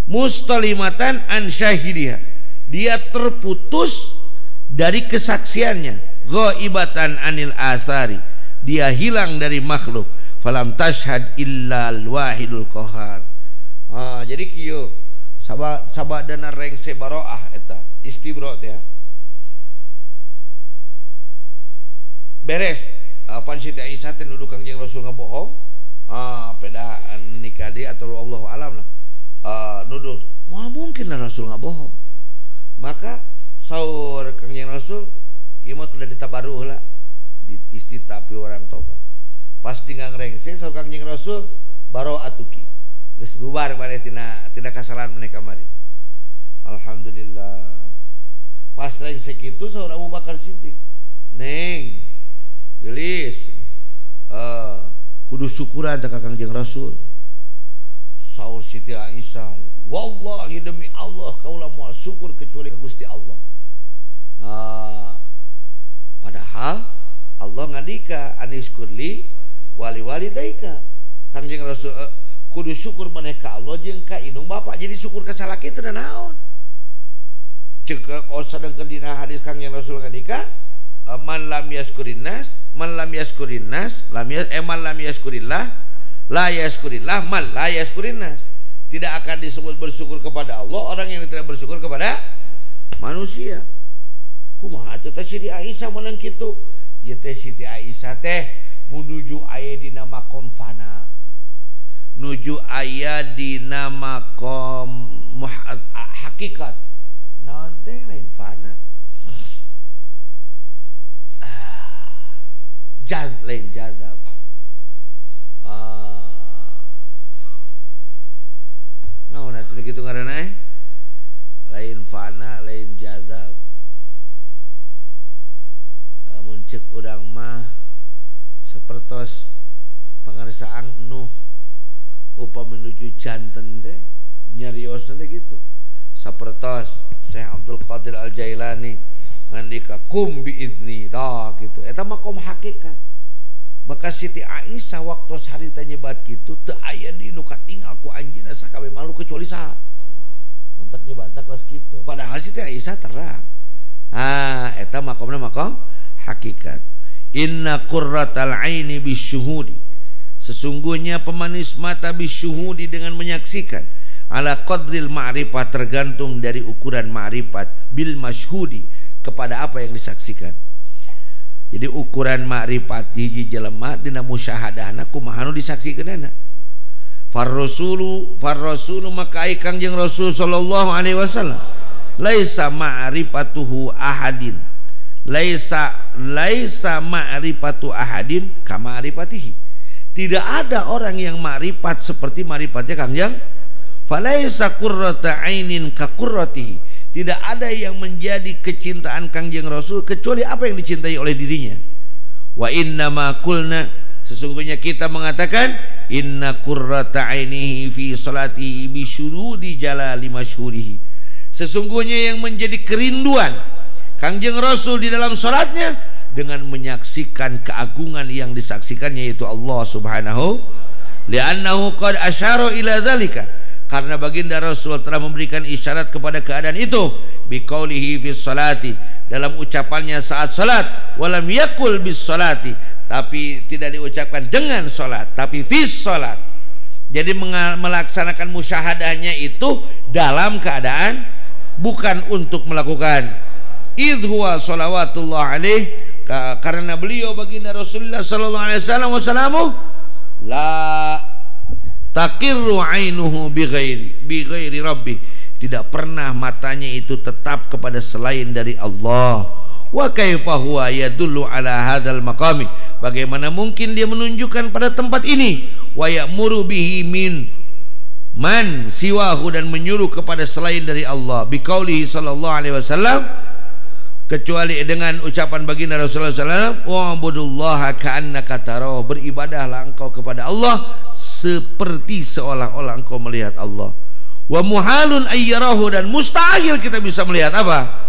mustalimatan an syahidiha, dia terputus dari kesaksiannya, ghaibatan anil athari, dia hilang dari makhluk, falam tashhad illa al-wahidul qahar. Jadi kieu sabadana rengse baroah eta istibro teh ya. Beres pan Siti Aisyah teh nuduh Kangjeng Rasul ngabohong, peda nikah dia atau Allahu alam lah, nuduh wah mungkin lah Rasul ngabohong. Maka saur Kangjeng Rasul, ieu mah sudah ditabaruh lah, istitapi orang tobat. Pas tinggal rengse saur Kangjeng Rasul, baro atuki geus bubar bare tina kasalahan meneh kamari. Alhamdulillah. Pas rengse kitu saur Abu Bakar Siddiq, neng gelis kudu syukuran ka Kangjeng Rasul. Saur Siti Aisyah, wallahi demi Allah kaula moal syukur kecuali ka Gusti Allah. Padahal Allah ngadika aniskurli wali walidaika, Kangjeng Rasul kudu syukur maneh ka Allah jeung ka indung bapak, jadi syukur ka salah kitu dan naon. Ceuk sadengkeun dina hadis Kangjeng Rasul ngadika, man lam yaskurin nas man lam yaskurillah la yaskurillah man la yaskurin nas. Tidak akan disebut bersyukur kepada Allah orang yang tidak bersyukur kepada manusia. Kumaha teh Siti Aisyah menang kitu? Ieu teh Siti Aisyah teh menuju aya dina maqam fana, nuju aya dina maqam hakikat. Naon teh lain fana, lain jadab. Naon atuh kitu ngaranna lain fana lain jadab. Mun ceuk urang mah sapertos pangarsaan Nuh upami menuju janten teh nyarios teh gitu. Sapertos Syekh Abdul Qadir Al-Jailani ngandika kum biizni tah gitu, eta makom hakikat. Maka Siti Aisyah waktu harita nyebat kitu teu aya di nu katinggal ku anjeunna sakabe malu kecuali saha mantap nyebatna kos kitu. Padahal Siti Aisyah terang, eta makomna makom hakikat. Inna qurratal aini bisyuhudi, sesungguhnya pemanis mata bisyuhudi dengan menyaksikan, ala qadril ma'rifat tergantung dari ukuran ma'rifat, bil masyhudi kepada apa yang disaksikan. Jadi ukuran ma'rifat hiji jelema dina musyahadahna kumaha nu disaksikeunana. Farrasulu maka ai Kangjeng Rasul sallallahu alaihi wasallam laisa ma'rifatuhu ahadin, laisa ma'rifatu ahadin kama ma'rifatihi. Tidak ada orang yang ma'rifat seperti ma'rifatnya Kangjeng. Falaisa qurrata ainin ka qurratihi. Tidak ada yang menjadi kecintaan Kangjeng Rasul kecuali apa yang dicintai oleh dirinya. Wa inna ma qulna, sesungguhnya kita mengatakan inna qurrata ainihi fi salatihi bi syurudi jalali masyhurihi. Sesungguhnya yang menjadi kerinduan Kangjeng Rasul di dalam salatnya dengan menyaksikan keagungan yang disaksikannya, yaitu Allah Subhanahu, li'annahu qad asyara ila dzalika, karena baginda Rasul telah memberikan isyarat kepada keadaan itu biqaulihi fi salati, dalam ucapannya saat salat, walam yakul bis salati, tapi tidak diucapkan dengan salat tapi fis salat. Jadi melaksanakan musyahadahnya itu dalam keadaan, bukan untuk melakukan. Idh huwa salawatullah alaih, karena beliau baginda Rasulullah sallallahu alaihi wasallam la taqirru ainuhu bi ghairi rabbi, tidak pernah matanya itu tetap kepada selain dari Allah. Wa kaifa huwa yadullu ala hadzal maqami, bagaimana mungkin dia menunjukkan pada tempat ini, wa ya'muru bihi min man siwahu, dan menyuruh kepada selain dari Allah, biqaulihi sallallahu alaihi wasallam, kecuali dengan ucapan baginda Rasulullah SAW, wa'budullaha ka'annaka tarahu, beribadahlah engkau kepada Allah seperti seolah-olah engkau melihat Allah. Wa muhalun ayyarahu, dan mustahil kita bisa melihat apa?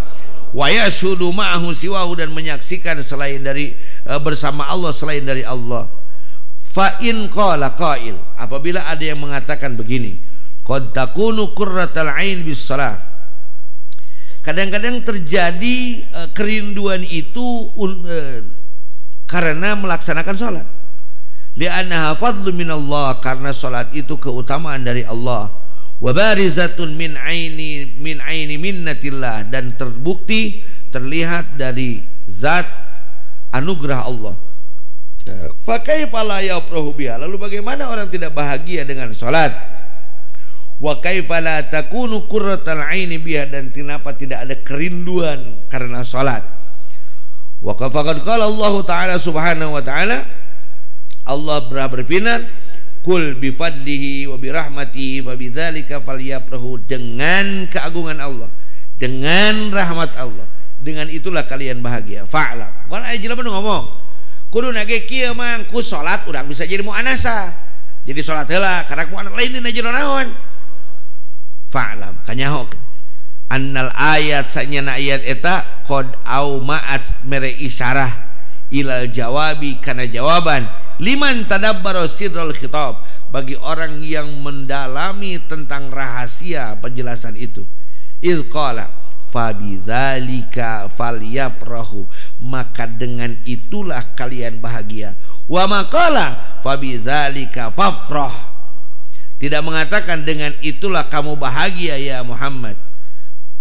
Wa yashudu ma'ahu siwahu, dan menyaksikan selain dari bersama Allah selain dari Allah. Fa in qala qail, apabila ada yang mengatakan begini, qad takunu qurratal ain bis salah, kadang-kadang terjadi kerinduan itu karena melaksanakan salat. Li'annaha fadlu minallah, karena salat itu keutamaan dari Allah. Wa barizatun min aini minnatillah, dan terbukti terlihat dari zat anugerah Allah. Fa kaifa la yafrahu biha, lalu bagaimana orang tidak bahagia dengan salat? Wa kaifa la takunu qurratal aini biha, dan kenapa tidak ada kerinduan karena salat? Wa faqad qala Allah taala subhanahu wa taala, Allah berfirman, kul bifadlihi wa birahmatihi fabidzalika falyafrahu, dengan keagungan Allah, dengan rahmat Allah, dengan itulah kalian bahagia. Fa'lam, kan aya jelema nu ngomong kudu nage kieu mang ku salat urang bisa jadi muannasa, jadi salat heula karena muannats lain dina jero naon. Fa'lam, kanyaho annal ayat sanyana ayat eta qad auma'at mere isyarah ilal jawabi, kana jawaban liman tadabbara sirrul khitab, bagi orang yang mendalami tentang rahasia penjelasan itu. Idh qala fabidzalika falyafrahu, maka dengan itulah kalian bahagia. Wa maqala fabidzalika fafrah, tidak mengatakan dengan itulah kamu bahagia ya Muhammad.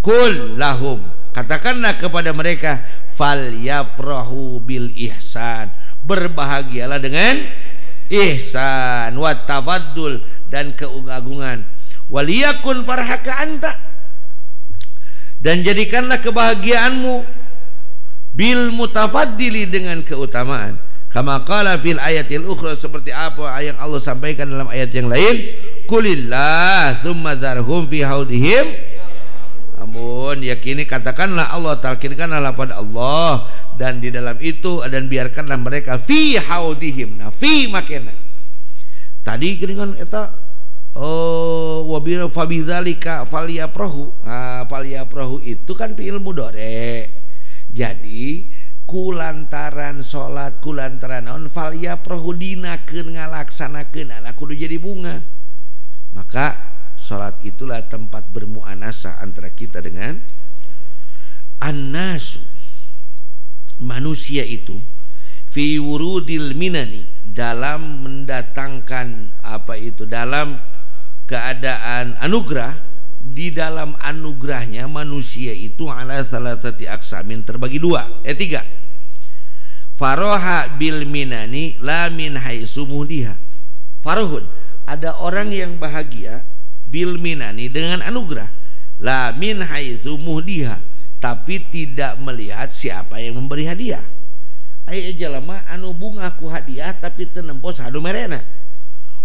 Qul lahum, katakanlah kepada mereka, falyafrahu bil ihsan, berbahagialah dengan ihsan, wa tafaddul, dan keagungan. Waliyakun farhaka anta, dan jadikanlah kebahagiaanmu bil mutafaddili, dengan keutamaan. Kama qala fil ayatil ukhra, seperti apa yang Allah sampaikan dalam ayat yang lain, qulillah tsumma dzarhum fi haudihim. Namun yakini, katakanlah Allah, talkinkanlah pada Allah, dan di dalam itu, dan biarkanlah mereka fi haudihim. Nah, fi makena tadi dengan eta wabira fabidzalika falyafrahu. Falyafrahu itu kan fi'il mudhari. Jadi kulantaran salat, kulantaran naon, falyafrahu dinakeun ngalaksanakeun, anak kudu jadi bunga. Maka salat itulah tempat bermuanasah antara kita dengan annasu, manusia itu, fi wurudil minani, dalam mendatangkan apa itu, dalam keadaan anugerah, di dalam anugerahnya manusia itu ala salasati aksamin, terbagi dua, tiga. Faroha bil minani la min haitsu muhdiha. Farohun, ada orang yang bahagia bil minani dengan anugerah, la min haitsu muhdiha, tapi tidak melihat siapa yang memberi hadiah. Aya jalema anu bunga ku hadiah tapi teu nempo sadu merena.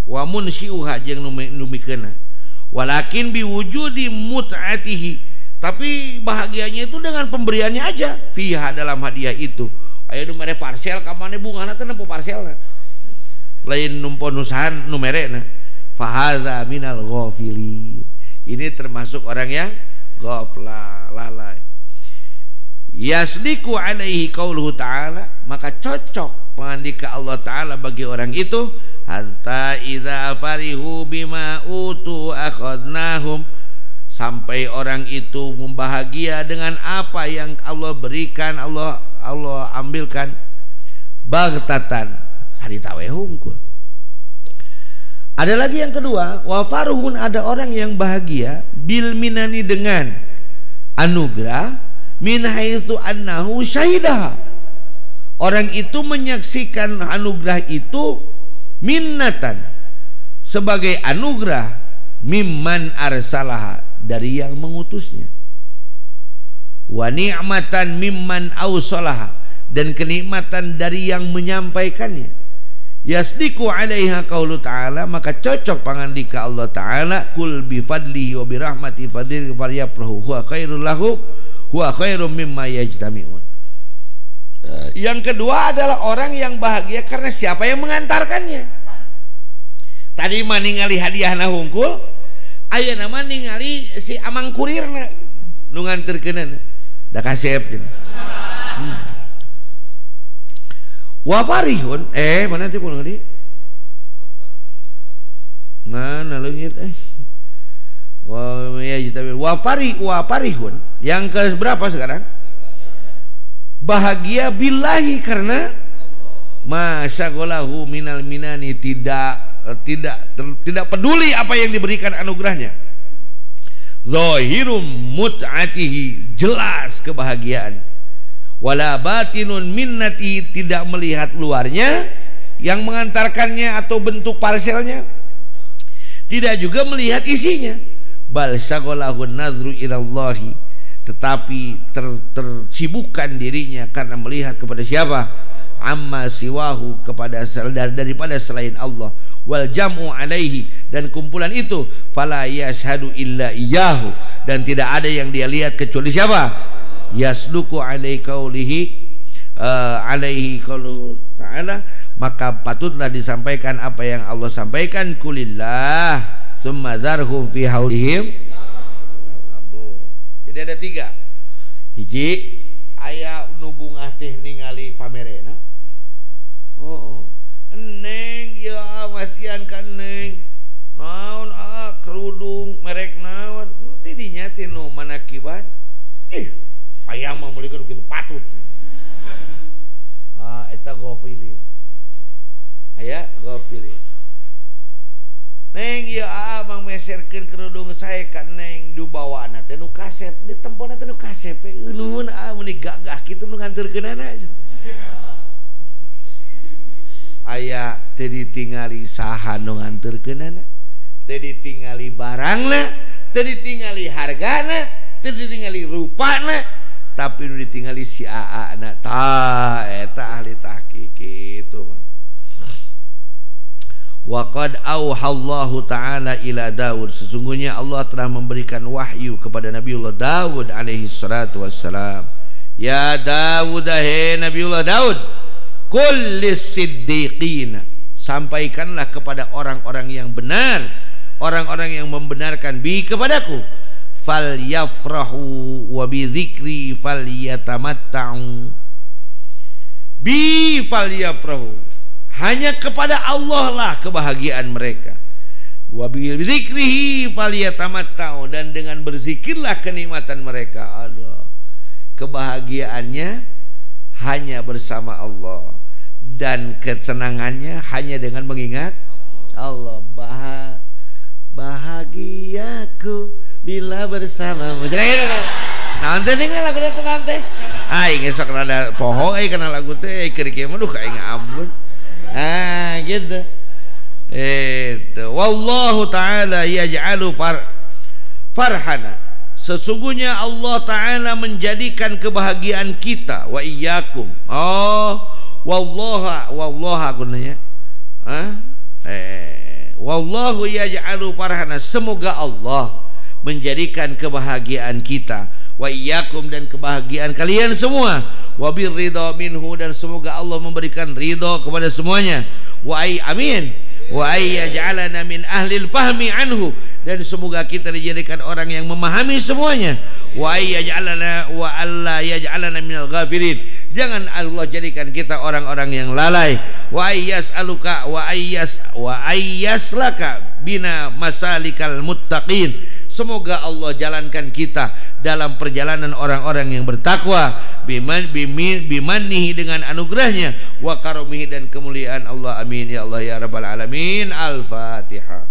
Wa munsyiuha jeung numikeunna. Walakin biwujudi mut'atihi, tapi bahagianya itu dengan pemberiannya aja. Fiha, dalam hadiah itu. Aya nu mere parsel ka mane bungana teu nempo parselna. Lain numpo nusahan nu merena. Fahadza minal ghafilin. Ini termasuk orang yang ghaflah, lalai. Yasdiku alaihi qauluhu ta'ala, maka cocok pengandika Allah Ta'ala bagi orang itu, hatta idza farihu bima utu akhadnahum, sampai orang itu membahagia dengan apa yang Allah berikan, Allah ambilkan, baghtatan harita we hungkul. Ada lagi yang kedua, wa faruhun, ada orang yang bahagia bil minani dengan anugerah, min haitsu annahu syahidah, orang itu menyaksikan anugerah itu minnatan, sebagai anugerah, mimman arsalaha, dari yang mengutusnya, wa ni'matan mimman awsalaha, dan kenikmatan dari yang menyampaikannya. Yasdiku alaiha qaulu ta'ala, maka cocok pangandika Allah Ta'ala, kul bifadlihi wa birahmati fadhil falyafrahu huwa khairul lahum huwa khairum mimma yajtami'un. Yang kedua adalah orang yang bahagia karena siapa yang mengantarkannya. Tadi mah ningali hadiahna hungkul, aya nama ningali si amang kurirna nu nganterkeunana da kasep. Wa farihun, mana teh pulang di? Mana leungit Wa farihun, yang ke berapa sekarang? Bahagia billahi, karena masyagolahu minal minani, tidak peduli apa yang diberikan anugerahnya. Zahirum mut'atihi, jelas kebahagiaan. Wala batinun minnati, tidak melihat luarnya yang mengantarkannya atau bentuk parselnya, tidak juga melihat isinya. Bal syaghalahu nadhru ilallahi, tetapi tersibukkan dirinya karena melihat kepada siapa? Amma siwahu, kepada daripada selain Allah. Wal jam'u alaihi, dan kumpulan itu fala yashhadu illa iyyahu, dan tidak ada yang dia lihat kecuali siapa? Yasluku alaihi qaulihi alaihi qaulu ta'ala, maka patutlah disampaikan apa yang Allah sampaikan, kulillah summa dzarhum fi haulihim. Jadi ada 3. Hiji, aya nu bungah teh ningali pamerena. Neng ya masian kan neng naon kerudung merek naon tidinya tinu manakiban. Ayam mah meuli kitu patut. Eta ghafilin. Aya ghafilin. Neng ieu abang meserkeun kerudung sae ka neng dibawana teh nu kasep, ditempona teh nu kasep. Nuhun mun gagah kitu nu nganterkeunana. Aya teu ditingali saha nu nganterkeunana, teu ditingali barangna, teu ditingali hargana, teu ditingali rupana, tapi nu ditingali si aana. Eta ahli tahqiq kitu mah. Wa qad auhallahu ta'ala ila Daud, sesungguhnya Allah telah memberikan wahyu kepada Nabiullah Daud alaihi salatu wassalam. Ya Daud, he Nabiullah Daud, qul lis-siddiqina, sampaikanlah kepada orang-orang yang benar, orang-orang yang membenarkan bi kepadaku, fal yafrahu wa bi dzikri fal yatamatta'u, bi fal yafrahu, hanya kepada Allah lah kebahagiaan mereka. Wa bi dzikrihi fal yatamatta'u, dan dengan berzikirlah kenikmatan mereka. Allah, kebahagiaannya hanya bersama Allah, dan kesenangannya hanya dengan mengingat Allah. Bahagiaku bila bersamamu. Nanti tinggal lagu itu nanti. Aing sok rada poho, kena lagu teh keur kieu mah duh aing ampun. Gitu. Wallahu ta'ala yaj'alu farhana. Sesungguhnya Allah Ta'ala menjadikan kebahagiaan kita. Wa iyyakum. Wallaha gunanya. Wallahu yaj'alu farhana. Semoga Allah menjadikan kebahagiaan kita. Wa iyyakum, dan kebahagiaan kalian semua. Wa birridha minhu, dan semoga Allah memberikan ridha kepada semuanya. Amin. Wa ayyaj'alana min ahlil fahmi anhu, dan semoga kita dijadikan orang yang memahami semuanya. Wa ayyaj'alana wa alla yaj'alana minal ghafirin, jangan Allah jadikan kita orang-orang yang lalai. Wa ayyas'aluka wa ayyaslaka bina masalikal muttaqin, semoga Allah jalankan kita dalam perjalanan orang-orang yang bertakwa. Bimannihi, dengan anugerahnya, wa karumihi, dan kemuliaan Allah. Amin ya Allah ya rabbal alamin. Al-Fatihah.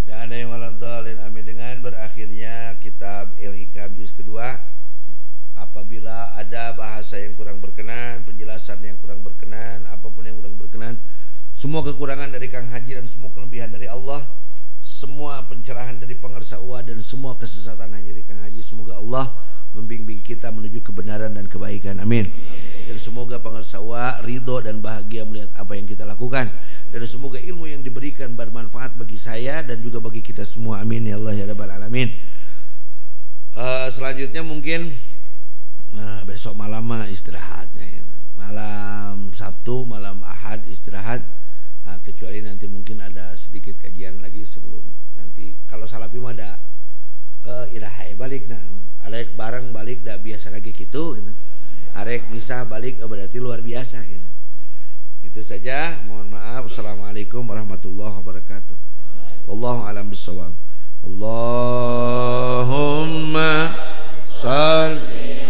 Ya ada yang waladhalin. Amin. Dengan berakhirnya kitab Al-Hikam juz kedua, apabila ada bahasa yang kurang berkenan, penjelasan yang kurang berkenan, apapun yang kurang berkenan, semua kekurangan dari Kang Haji dan semua kelebihan dari Allah, semua pencerahan dari pengarsa UA dan semua kesesatan hanya dari Kang Haji, semoga Allah membimbing kita menuju kebenaran dan kebaikan. Amin. Dan semoga pengarsa UA ridho dan bahagia melihat apa yang kita lakukan, dan semoga ilmu yang diberikan bermanfaat bagi saya dan juga bagi kita semua. Amin ya Allah ya rabbal alamin. Selanjutnya mungkin besok malam istirahatnya, malam Sabtu, malam Ahad istirahat, kecuali nanti mungkin ada sedikit kajian lagi sebelum nanti. Kalau salapi mah ada irahai balik, nah arek bareng balik dah biasa lagi gitu, arek misah balik berarti luar biasa gitu. Itu saja, mohon maaf. Assalamualaikum warahmatullahi wabarakatuh. Wallahu a'lam bishawab. Allahumma shalli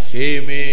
Shimi